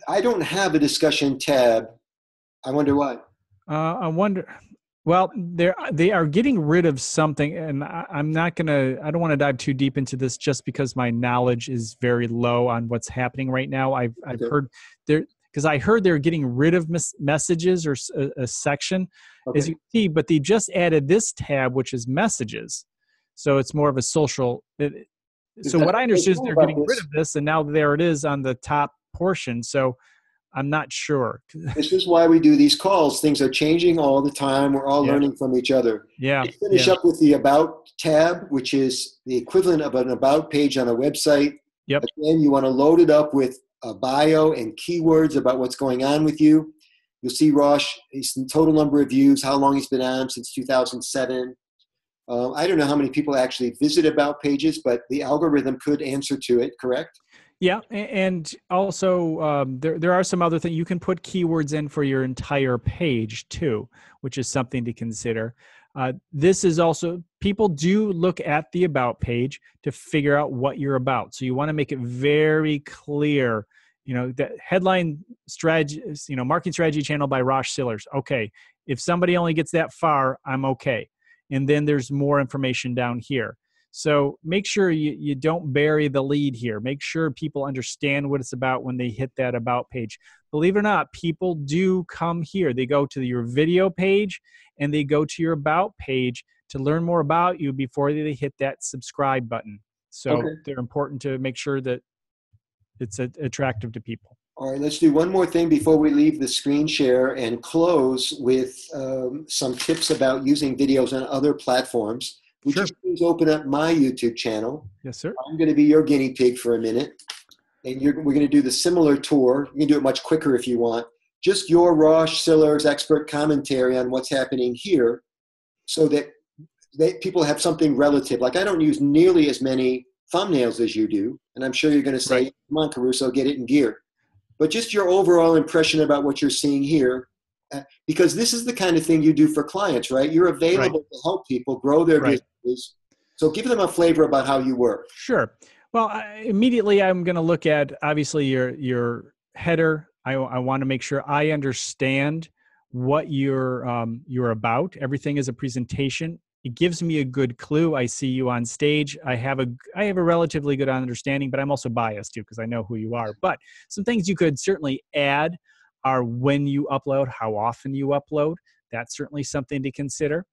I don't have a discussion tab. I wonder why. I wonder. Well, they are getting rid of something, and I don't want to dive too deep into this just because my knowledge is very low on what's happening right now. I've heard there. Because I heard they're getting rid of messages or a section, as you see, but they just added this tab, which is messages. So it's more of a social. So what I understood is they're getting rid of this, and now there it is on the top portion. So I'm not sure. This is why we do these calls. Things are changing all the time. We're all learning from each other. Yeah. Let's finish up with the About tab, which is the equivalent of an About page on a website. Yep. Again, you want to load it up with a bio and keywords about what's going on with you. You'll see Rosh, his total number of views, how long he's been on since 2007. I don't know how many people actually visit About pages, but the algorithm could answer to it, correct? Yeah, and also there are some other things. You can put keywords in for your entire page too, which is something to consider. This is also, people do look at the About page to figure out what you're about. So you want to make it very clear, that headline strategy, marketing strategy channel by Rosh Sillars. Okay. If somebody only gets that far, I'm okay. And then there's more information down here. So make sure you don't bury the lead here. Make sure people understand what it's about when they hit that About page. Believe it or not, people do come here. They go to your video page and they go to your About page to learn more about you before they hit that subscribe button. So they're important to make sure that it's attractive to people. All right, let's do one more thing before we leave the screen share and close with some tips about using videos on other platforms. would Sure. you please open up my YouTube channel? Yes, sir. I'm going to be your guinea pig for a minute. And we're going to do the similar tour. You can do it much quicker if you want. Just your Rosh Sillars expert commentary on what's happening here so that people have something relative. Like I don't use nearly as many thumbnails as you do. And I'm sure you're going to say, Right. come on, Caruso, get it in gear. But just your overall impression about what you're seeing here, because this is the kind of thing you do for clients, right? You're available to help people grow their businesses. So give them a flavor about how you work. Sure. Well, immediately I'm going to look at obviously your header. I want to make sure I understand what you're about. Everything is a presentation. It gives me a good clue. I see you on stage. I have a relatively good understanding, but I'm also biased too because I know who you are. But some things you could certainly add are when you upload, how often you upload. That's certainly something to consider.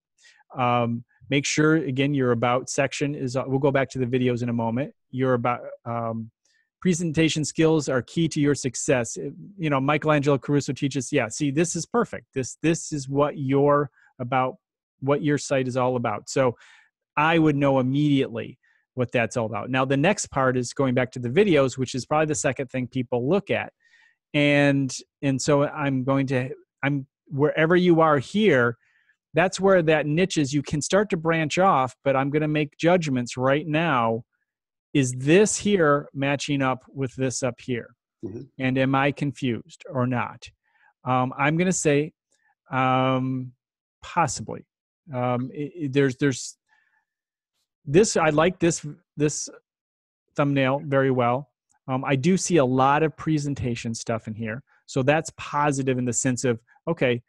Make sure, again, your about section is, we'll go back to the videos in a moment. Your about presentation skills are key to your success. You know, Michael Angelo Caruso teaches, yeah, see, this is perfect. This is what you're about, what your site is all about. So I would know immediately what that's all about. Now, the next part is going back to the videos, which is probably the second thing people look at. And so I'm wherever you are here, that's where that niche is. You can start to branch off, but I'm going to make judgments right now. Is this here matching up with this up here? Mm-hmm. And am I confused or not? I'm going to say possibly. There's this. I like this thumbnail very well. I do see a lot of presentation stuff in here, so that's positive in the sense of, okay,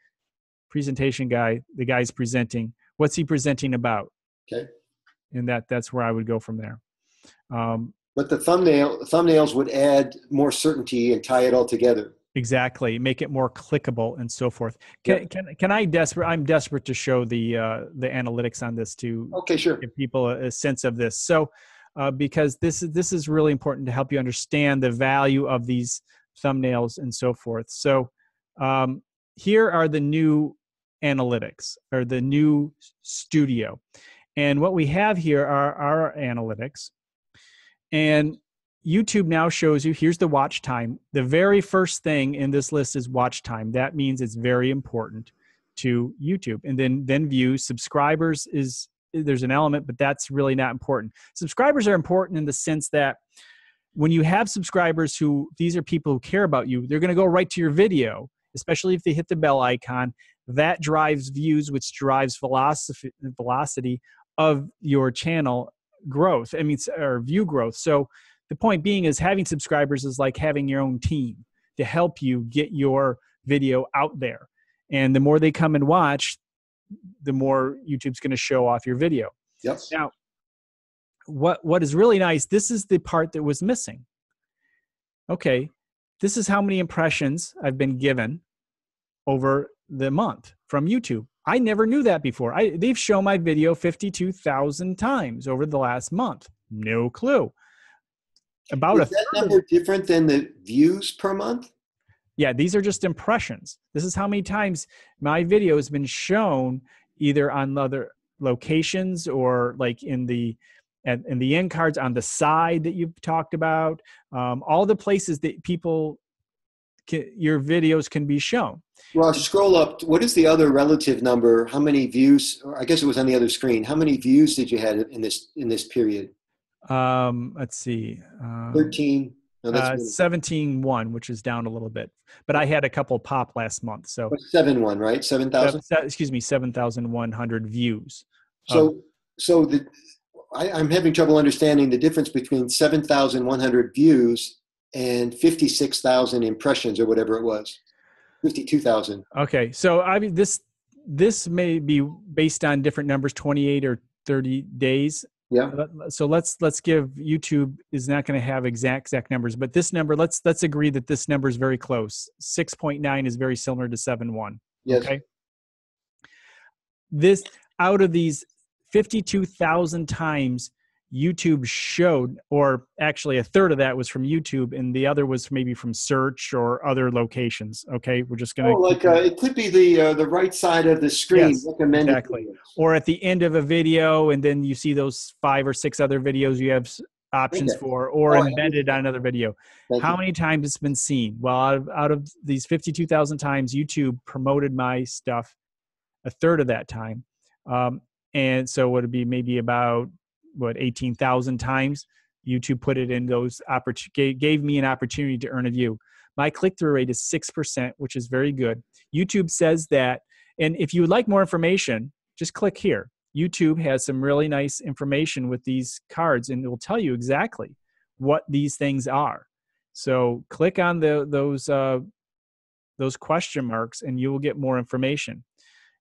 presentation guy, the guy's presenting. What's he presenting about? Okay. And that's where I would go from there. But the thumbnails would add more certainty and tie it all together. Exactly. Make it more clickable and so forth. I'm desperate to show the analytics on this to give people a sense of this. So, because this is really important to help you understand the value of these thumbnails and so forth. So, here are the new analytics, or the new studio. And what we have here are our analytics. And YouTube now shows you, here's the watch time. The very first thing in this list is watch time. That means it's very important to YouTube. And then views. Subscribers there's an element, but that's really not important. Subscribers are important in the sense that when you have subscribers these are people who care about you, they're going to go right to your video, especially if they hit the bell icon. That drives views, which drives velocity of your channel growth. Or view growth. So the point being is having subscribers is like having your own team to help you get your video out there. And the more they come and watch, the more YouTube's going to show off your video. Yes. Now, what is really nice, this is the part that was missing. Okay, this is how many impressions I've been given over the month from YouTube. I never knew that before. They've shown my video 52,000 times over the last month. No clue. Is that number different than the views per month? Yeah, these are just impressions. This is how many times my video has been shown either on other locations or like in the end cards on the side that you've talked about. All the places that your videos can be shown. Rosh, scroll up. What is the other relative number? How many views? Or I guess it was on the other screen. How many views did you have in this period? Let's see. 13. No, that's 17.1, which is down a little bit. But I had a couple pop last month. So 7.1, right? 7,000? Excuse me, 7,100 views. So I'm having trouble understanding the difference between 7,100 views and 56,000 impressions or whatever it was. 52,000. Okay. So this may be based on different numbers, 28 or 30 days. Yeah. So let's give YouTube is not going to have exact numbers, but this number, let's agree that this number is very close. 6.9 is very similar to 7.1. Yes. Okay. This out of these 52,000 times YouTube showed, or actually a third of that was from YouTube, and the other was maybe from search or other locations. Okay, we're just going Oh, like it could be the right side of the screen. yes, Recommended exactly. videos. Or at the end of a video, and then you see those 5 or 6 other videos you have options Okay. for, or Oh, embedded on another video. thank How you. many times it's been seen? Well, out of these 52,000 times, YouTube promoted my stuff a third of that time. And so would it be maybe about 18,000 times YouTube put it in those gave me an opportunity to earn a view. My click-through rate is 6%, which is very good. YouTube says that, and if you would like more information, just click here. YouTube has some really nice information with these cards, and it will tell you exactly what these things are. So click on those question marks, and you will get more information.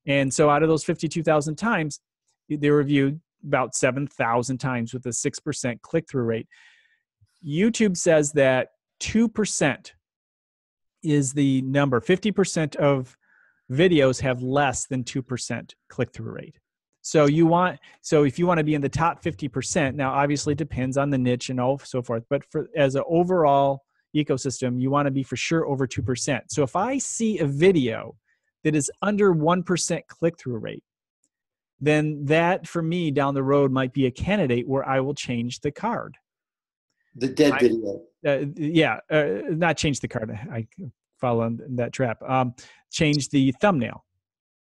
And so out of those 52,000 times, they were viewed about 7,000 times with a 6% click-through rate. YouTube says that 2% is the number. 50% of videos have less than 2% click-through rate. So if you want to be in the top 50%, now obviously it depends on the niche and all so forth, but as an overall ecosystem, you want to be for sure over 2%. So if I see a video that is under 1% click-through rate, then that for me down the road might be a candidate where I will change the card. The dead video. Not change the card. I fall on that trap. Change the thumbnail.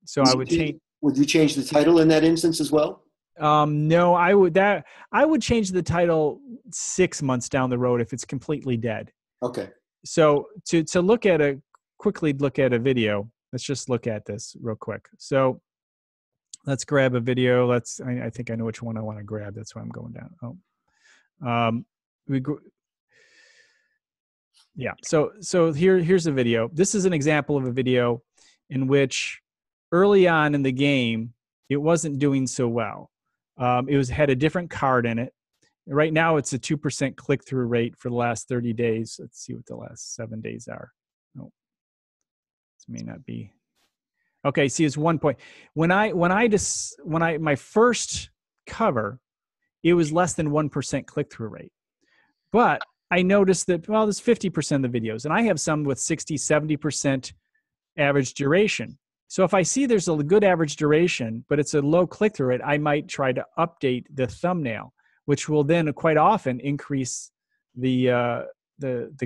So I would change. Would you change the title in that instance as well? No, I would change the title 6 months down the road if it's completely dead. Okay. So to quickly look at a video, let's just look at this real quick. So let's grab a video. I think I know which one I want to grab. That's why I'm going down. So here's a video. This is an example of a video in which early on in the game, it wasn't doing so well. It had a different card in it. Right now, it's a 2% click-through rate for the last 30 days. Let's see what the last 7 days are. No, this may not be. Okay, see, it's 1 point. My first cover, it was less than 1% click-through rate. But I noticed that, well, there's 50% of the videos, and I have some with 60, 70% average duration. So if I see there's a good average duration, but it's a low click-through rate, I might try to update the thumbnail, which will then quite often increase the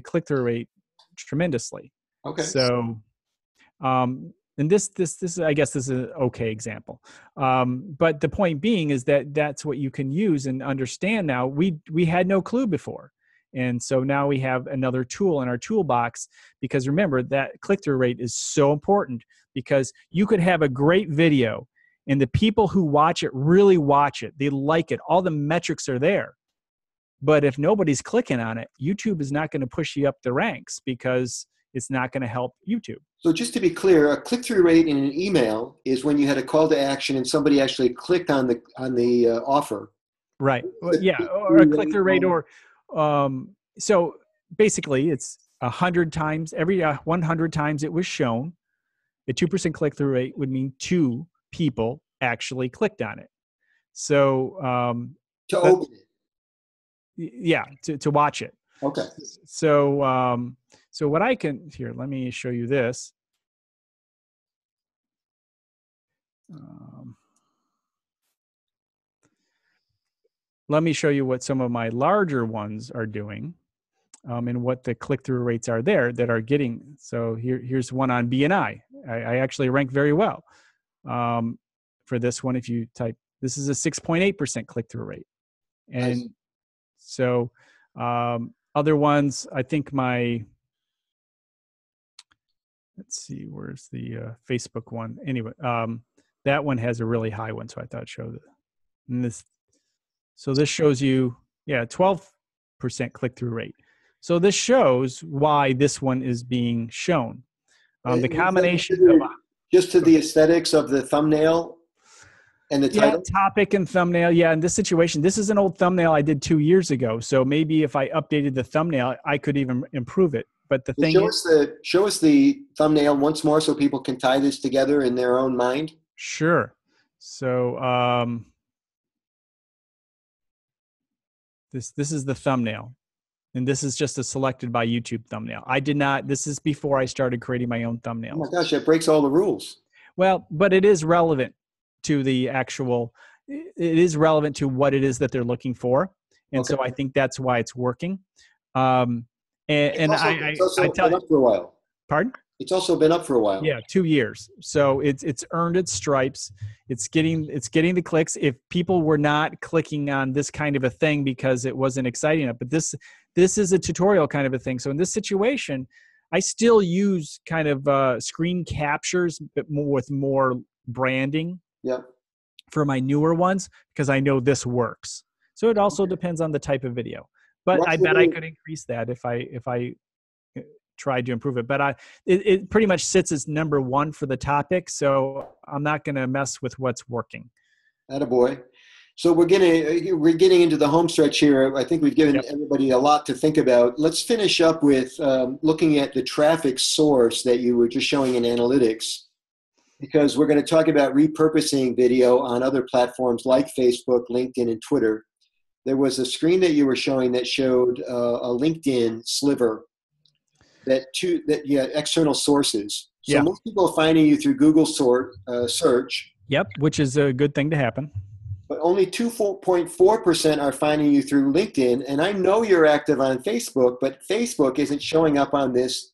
click-through rate tremendously. Okay. So, and this I guess this is an okay example. But the point being is that that's what you can use and understand now. We had no clue before. And so now we have another tool in our toolbox, because remember that click-through rate is so important, because you could have a great video and the people who watch it really watch it. They like it. All the metrics are there. But if nobody's clicking on it, YouTube is not going to push you up the ranks, because it's not going to help YouTube. So just to be clear, a click-through rate in an email is when you had a call to action and somebody actually clicked on the offer. Right. Yeah. Or a click-through rate, or so basically it's 100 times, every 100 times it was shown, a 2% click-through rate would mean 2 people actually clicked on it. So To open it. Yeah, to watch it. Okay. So so what I can here, let me show you this. Let me show you what some of my larger ones are doing, and what the click-through rates are there that are getting. So here's one on BNI. I actually rank very well for this one. If you type, this is a 6.8% click-through rate. And nice. So other ones, I think let's see, where's the Facebook one? Anyway, that one has a really high one, so I thought I'd show that. And this shows you, 12% click-through rate. So this shows why this one is being shown. The combination of just to the aesthetics of the thumbnail and the title? Yeah, topic and thumbnail. Yeah, in this situation, this is an old thumbnail I did 2 years ago. So maybe if I updated the thumbnail, I could even improve it. But the thing show us the thumbnail once more so people can tie this together in their own mind. Sure. So This is the thumbnail. And this is just a selected by YouTube thumbnail. I did not, this is before I started creating my own thumbnails. Oh my gosh, that breaks all the rules. Well, but it is relevant to the actual, it is relevant to what it is that they're looking for. And so I think that's why it's working. It's also been up for a while. Pardon? It's also been up for a while. Yeah, 2 years. So it's earned its stripes. It's getting the clicks. If people were not clicking on this kind of a thing because it wasn't exciting enough, but this is a tutorial kind of a thing. So in this situation, I still use kind of screen captures, but more with more branding. Yep. For my newer ones, because I know this works. So it also depends on the type of video. But I bet I could increase that if I tried to improve it. But it pretty much sits as number one for the topic. So I'm not going to mess with what's working. Attaboy. So we're getting into the home stretch here. I think we've given everybody a lot to think about. Let's finish up with looking at the traffic source that you were just showing in analytics, because we're going to talk about repurposing video on other platforms like Facebook, LinkedIn, and Twitter. There was a screen that you were showing that showed a LinkedIn sliver external sources. So most people are finding you through Google search. Yep, which is a good thing to happen. But only 2.4% are finding you through LinkedIn. And I know you're active on Facebook, but Facebook isn't showing up on this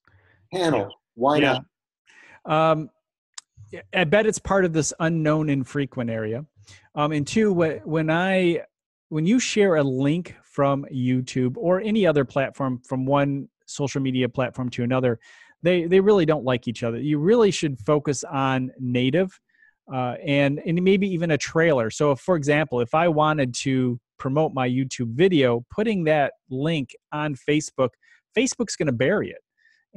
panel. Yeah. Why not? I bet it's part of this unknown infrequent area. And two, when you share a link from YouTube or any other platform from one social media platform to another, they really don't like each other. You really should focus on native and maybe even a trailer. So if, for example, if I wanted to promote my YouTube video, putting that link on Facebook, Facebook's going to bury it.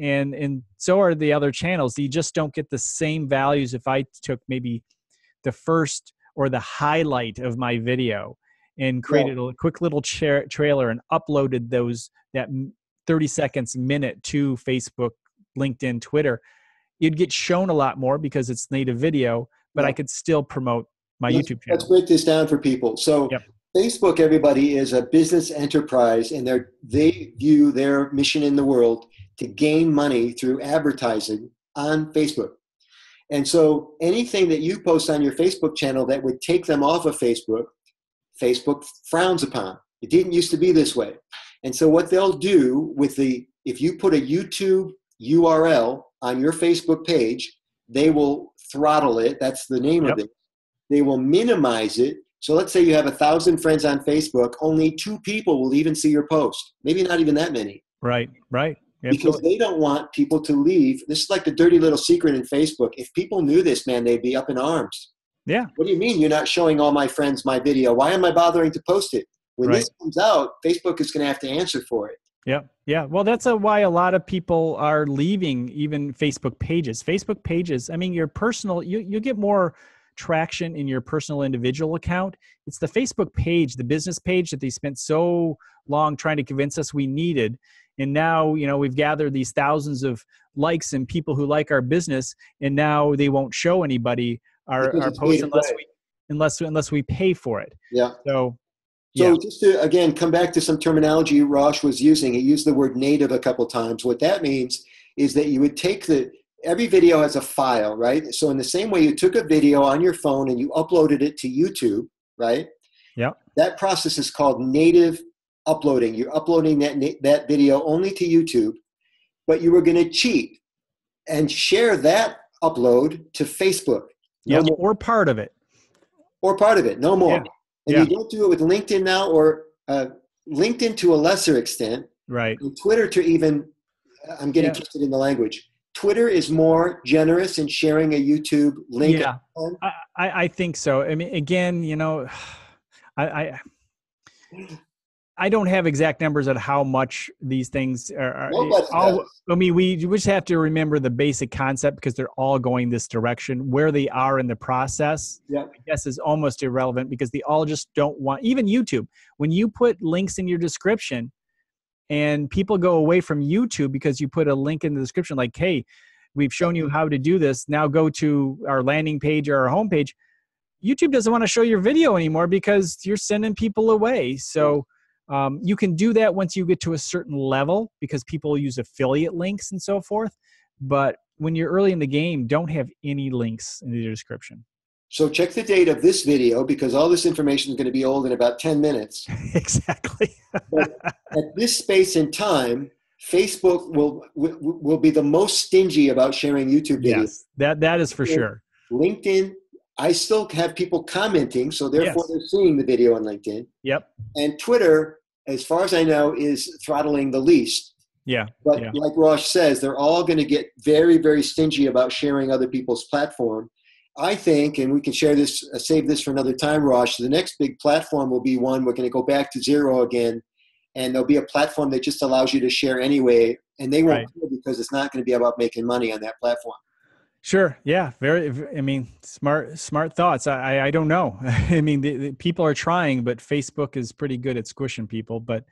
And so are the other channels. You just don't get the same values if I took maybe the first or the highlight of my video and created a quick little trailer and uploaded that 30 seconds, minute to Facebook, LinkedIn, Twitter. You'd get shown a lot more because it's native video, but I could still promote my YouTube channel. Let's break this down for people. So Facebook, everybody, is a business enterprise, and they view their mission in the world to gain money through advertising on Facebook. And so anything that you post on your Facebook channel that would take them off of Facebook, Facebook frowns upon. It didn't used to be this way. And so what they'll do if you put a YouTube URL on your Facebook page, they will throttle it. That's the name of it. They will minimize it. So let's say you have 1,000 friends on Facebook, only 2 people will even see your post. Maybe not even that many. Right. Because they don't want people to leave. This is like the dirty little secret in Facebook. If people knew this, man, they'd be up in arms. Yeah. What do you mean you're not showing all my friends my video? Why am I bothering to post it? When this comes out, Facebook is going to have to answer for it. Yeah. Well, that's why a lot of people are leaving even Facebook pages. Facebook pages, I mean, your personal, you get more traction in your personal individual account. It's the Facebook page, the business page that they spent so long trying to convince us we needed. And now, we've gathered these thousands of likes and people who like our business, and now they won't show anybody our posts unless we pay for it. Yeah. So just to, again, come back to some terminology Rosh was using, he used the word native a couple times. What that means is that you would take every video has a file, right? So in the same way you took a video on your phone and you uploaded it to YouTube, right? Yeah. That process is called native uploading. You're uploading that video only to YouTube, but you were going to cheat and share that upload to Facebook. Or part of it. No more. Yeah. And you don't do it with LinkedIn now, or LinkedIn to a lesser extent. Right. And Twitter to even, I'm getting twisted in the language. Twitter is more generous in sharing a YouTube link. Yeah, I think so. I mean, again, I don't have exact numbers on how much these things are. I mean, we just have to remember the basic concept because they're all going this direction. Where they are in the process, I guess, is almost irrelevant because they all just don't want, even YouTube, when you put links in your description and people go away from YouTube because you put a link in the description like, hey, we've shown you how to do this. Now go to our landing page or our homepage. YouTube doesn't want to show your video anymore because you're sending people away. So You can do that once you get to a certain level because people use affiliate links and so forth. But when you're early in the game, don't have any links in the description. So check the date of this video because all this information is going to be old in about 10 minutes. Exactly. But at this space in time, Facebook will be the most stingy about sharing YouTube videos. Yes, that is for sure. LinkedIn, I still have people commenting, so therefore they're seeing the video on LinkedIn. Yep. And Twitter, as far as I know, is throttling the least. Yeah. But like Rosh says, they're all going to get very, very stingy about sharing other people's platform. I think, and we can share this, save this for another time, Rosh, the next big platform will be one, we're going to go back to zero again, and there'll be a platform that just allows you to share anyway, and they won't care because it's not going to be about making money on that platform. Sure. Yeah. I mean, smart thoughts. I don't know. I mean, the people are trying, but Facebook is pretty good at squishing people, but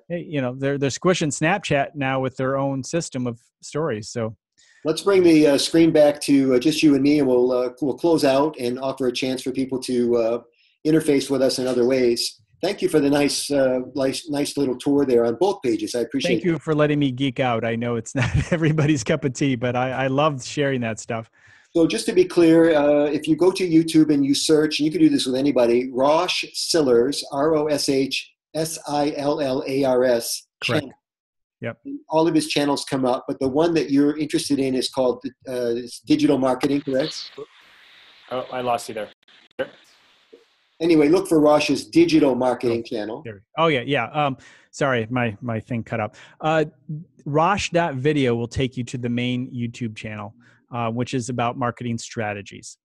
you know, they're squishing Snapchat now with their own system of stories. So let's bring the screen back to just you and me, and we'll close out and offer a chance for people to interface with us in other ways. Thank you for the nice little tour there on both pages. I appreciate it. Thank you for letting me geek out. I know it's not everybody's cup of tea, but I love sharing that stuff. So just to be clear, if you go to YouTube and you search, and you can do this with anybody, Rosh Sillars, RoshSillars. Correct. Yep. All of his channels come up, but the one that you're interested in is called digital marketing, correct? Oh, I lost you there. Anyway, look for Rosh's digital marketing channel. Oh, yeah. Sorry, my thing cut out. Rosh.video will take you to the main YouTube channel, which is about marketing strategies.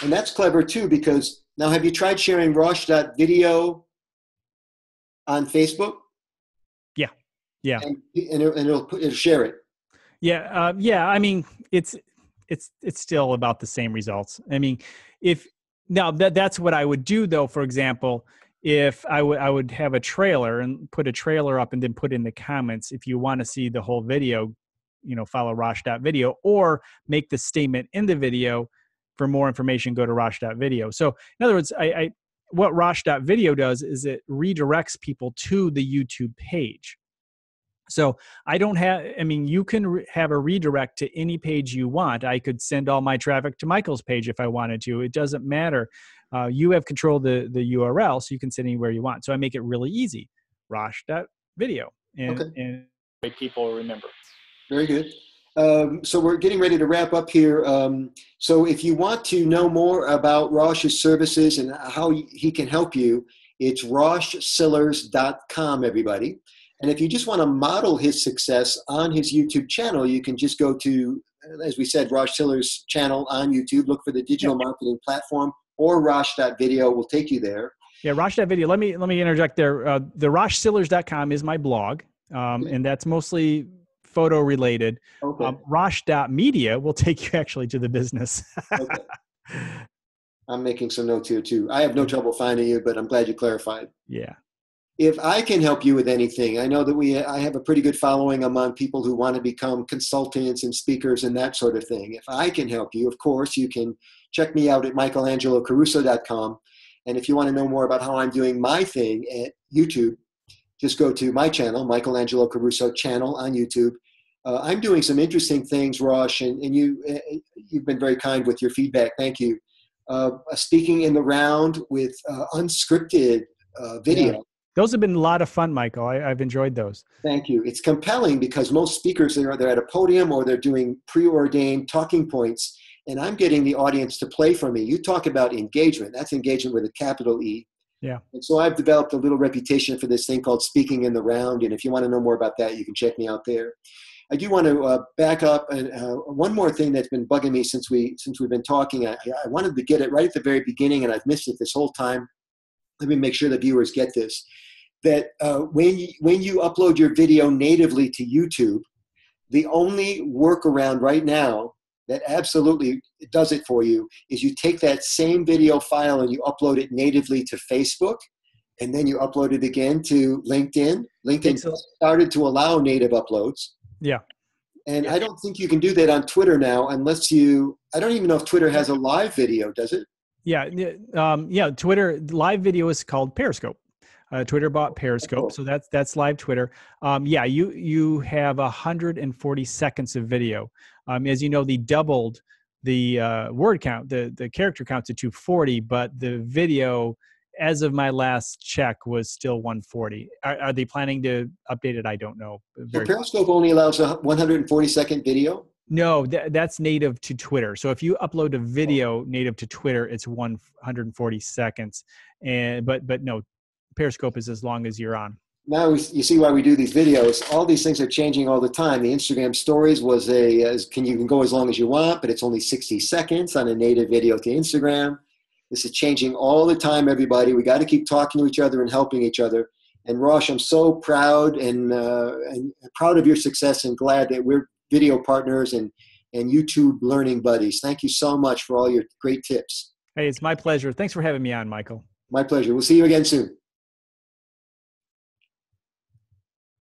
And that's clever too, because now have you tried sharing Rosh.video on Facebook? Yeah. And it'll share it. Yeah. I mean, it's still about the same results. I mean, now that's what I would do though. For example, if I would have a trailer and put a trailer up and then put in the comments, if you want to see the whole video, you know, follow Rosh.video, or make the statement in the video. For more information, go to Rosh.video. So in other words, what Rosh.video does is it redirects people to the YouTube page. So you can have a redirect to any page you want. I could send all my traffic to Michael's page if I wanted to. It doesn't matter. You have control of the URL, so you can send anywhere you want. So I make it really easy. Rosh.video. And people remember. Very good. So we're getting ready to wrap up here. So if you want to know more about Rosh's services and how he can help you, it's roshsillars.com, everybody. And if you just want to model his success on his YouTube channel, you can just go to, as we said, Rosh Sillars' channel on YouTube. Look for the digital marketing platform, or Rosh.video will take you there. Yeah, Rosh.video. Let me interject there. The roshsillars.com is my blog, and that's mostly photo related. Okay. Rosh.media will take you actually to the business. Okay. I'm making some notes here too. I have no trouble finding you, but I'm glad you clarified. Yeah. If I can help you with anything, I know that I have a pretty good following among people who want to become consultants and speakers and that sort of thing. If I can help you, of course, you can check me out at michaelangelocaruso.com. And if you want to know more about how I'm doing my thing at YouTube, just go to my channel, Michael Angelo Caruso channel on YouTube. I'm doing some interesting things, Rosh, and you've been very kind with your feedback. Thank you. Speaking in the round with unscripted video. Yeah. Those have been a lot of fun, Michael. I've enjoyed those. Thank you. It's compelling because most speakers, they're at a podium or they're doing preordained talking points, and I'm getting the audience to play for me. You talk about engagement. That's engagement with a capital E. Yeah. And so I've developed a little reputation for this thing called speaking in the round, and if you want to know more about that, you can check me out there. I do want to back up, and one more thing that's been bugging me since we've been talking. I wanted to get it right at the very beginning, and I've missed it this whole time. Let me make sure the viewers get this. That when you upload your video natively to YouTube, the only workaround right now that absolutely does it for you is you take that same video file and you upload it natively to Facebook, and then you upload it again to LinkedIn. LinkedIn started to allow native uploads. Yeah. And I don't think you can do that on Twitter now unless I don't even know if Twitter has a live video, does it? Yeah. Twitter live video is called Periscope. Twitter bought Periscope, so that's live Twitter. Yeah, you have 140 seconds of video. As you know, they doubled the word count, the character count to 240, but the video, as of my last check, was still 140. Are they planning to update it? I don't know. So Periscope only allows a 140-second video? No, that's native to Twitter. So if you upload a video native to Twitter, it's 140 seconds. But no, Periscope is as long as you're on. Now you see why we do these videos. All these things are changing all the time. The Instagram stories was you can go as long as you want, but it's only 60 seconds on a native video to Instagram. This is changing all the time, everybody. We got to keep talking to each other and helping each other. And Rosh, I'm so proud and proud of your success and glad that we're video partners and YouTube learning buddies. Thank you so much for all your great tips. Hey, it's my pleasure. Thanks for having me on, Michael. My pleasure. We'll see you again soon.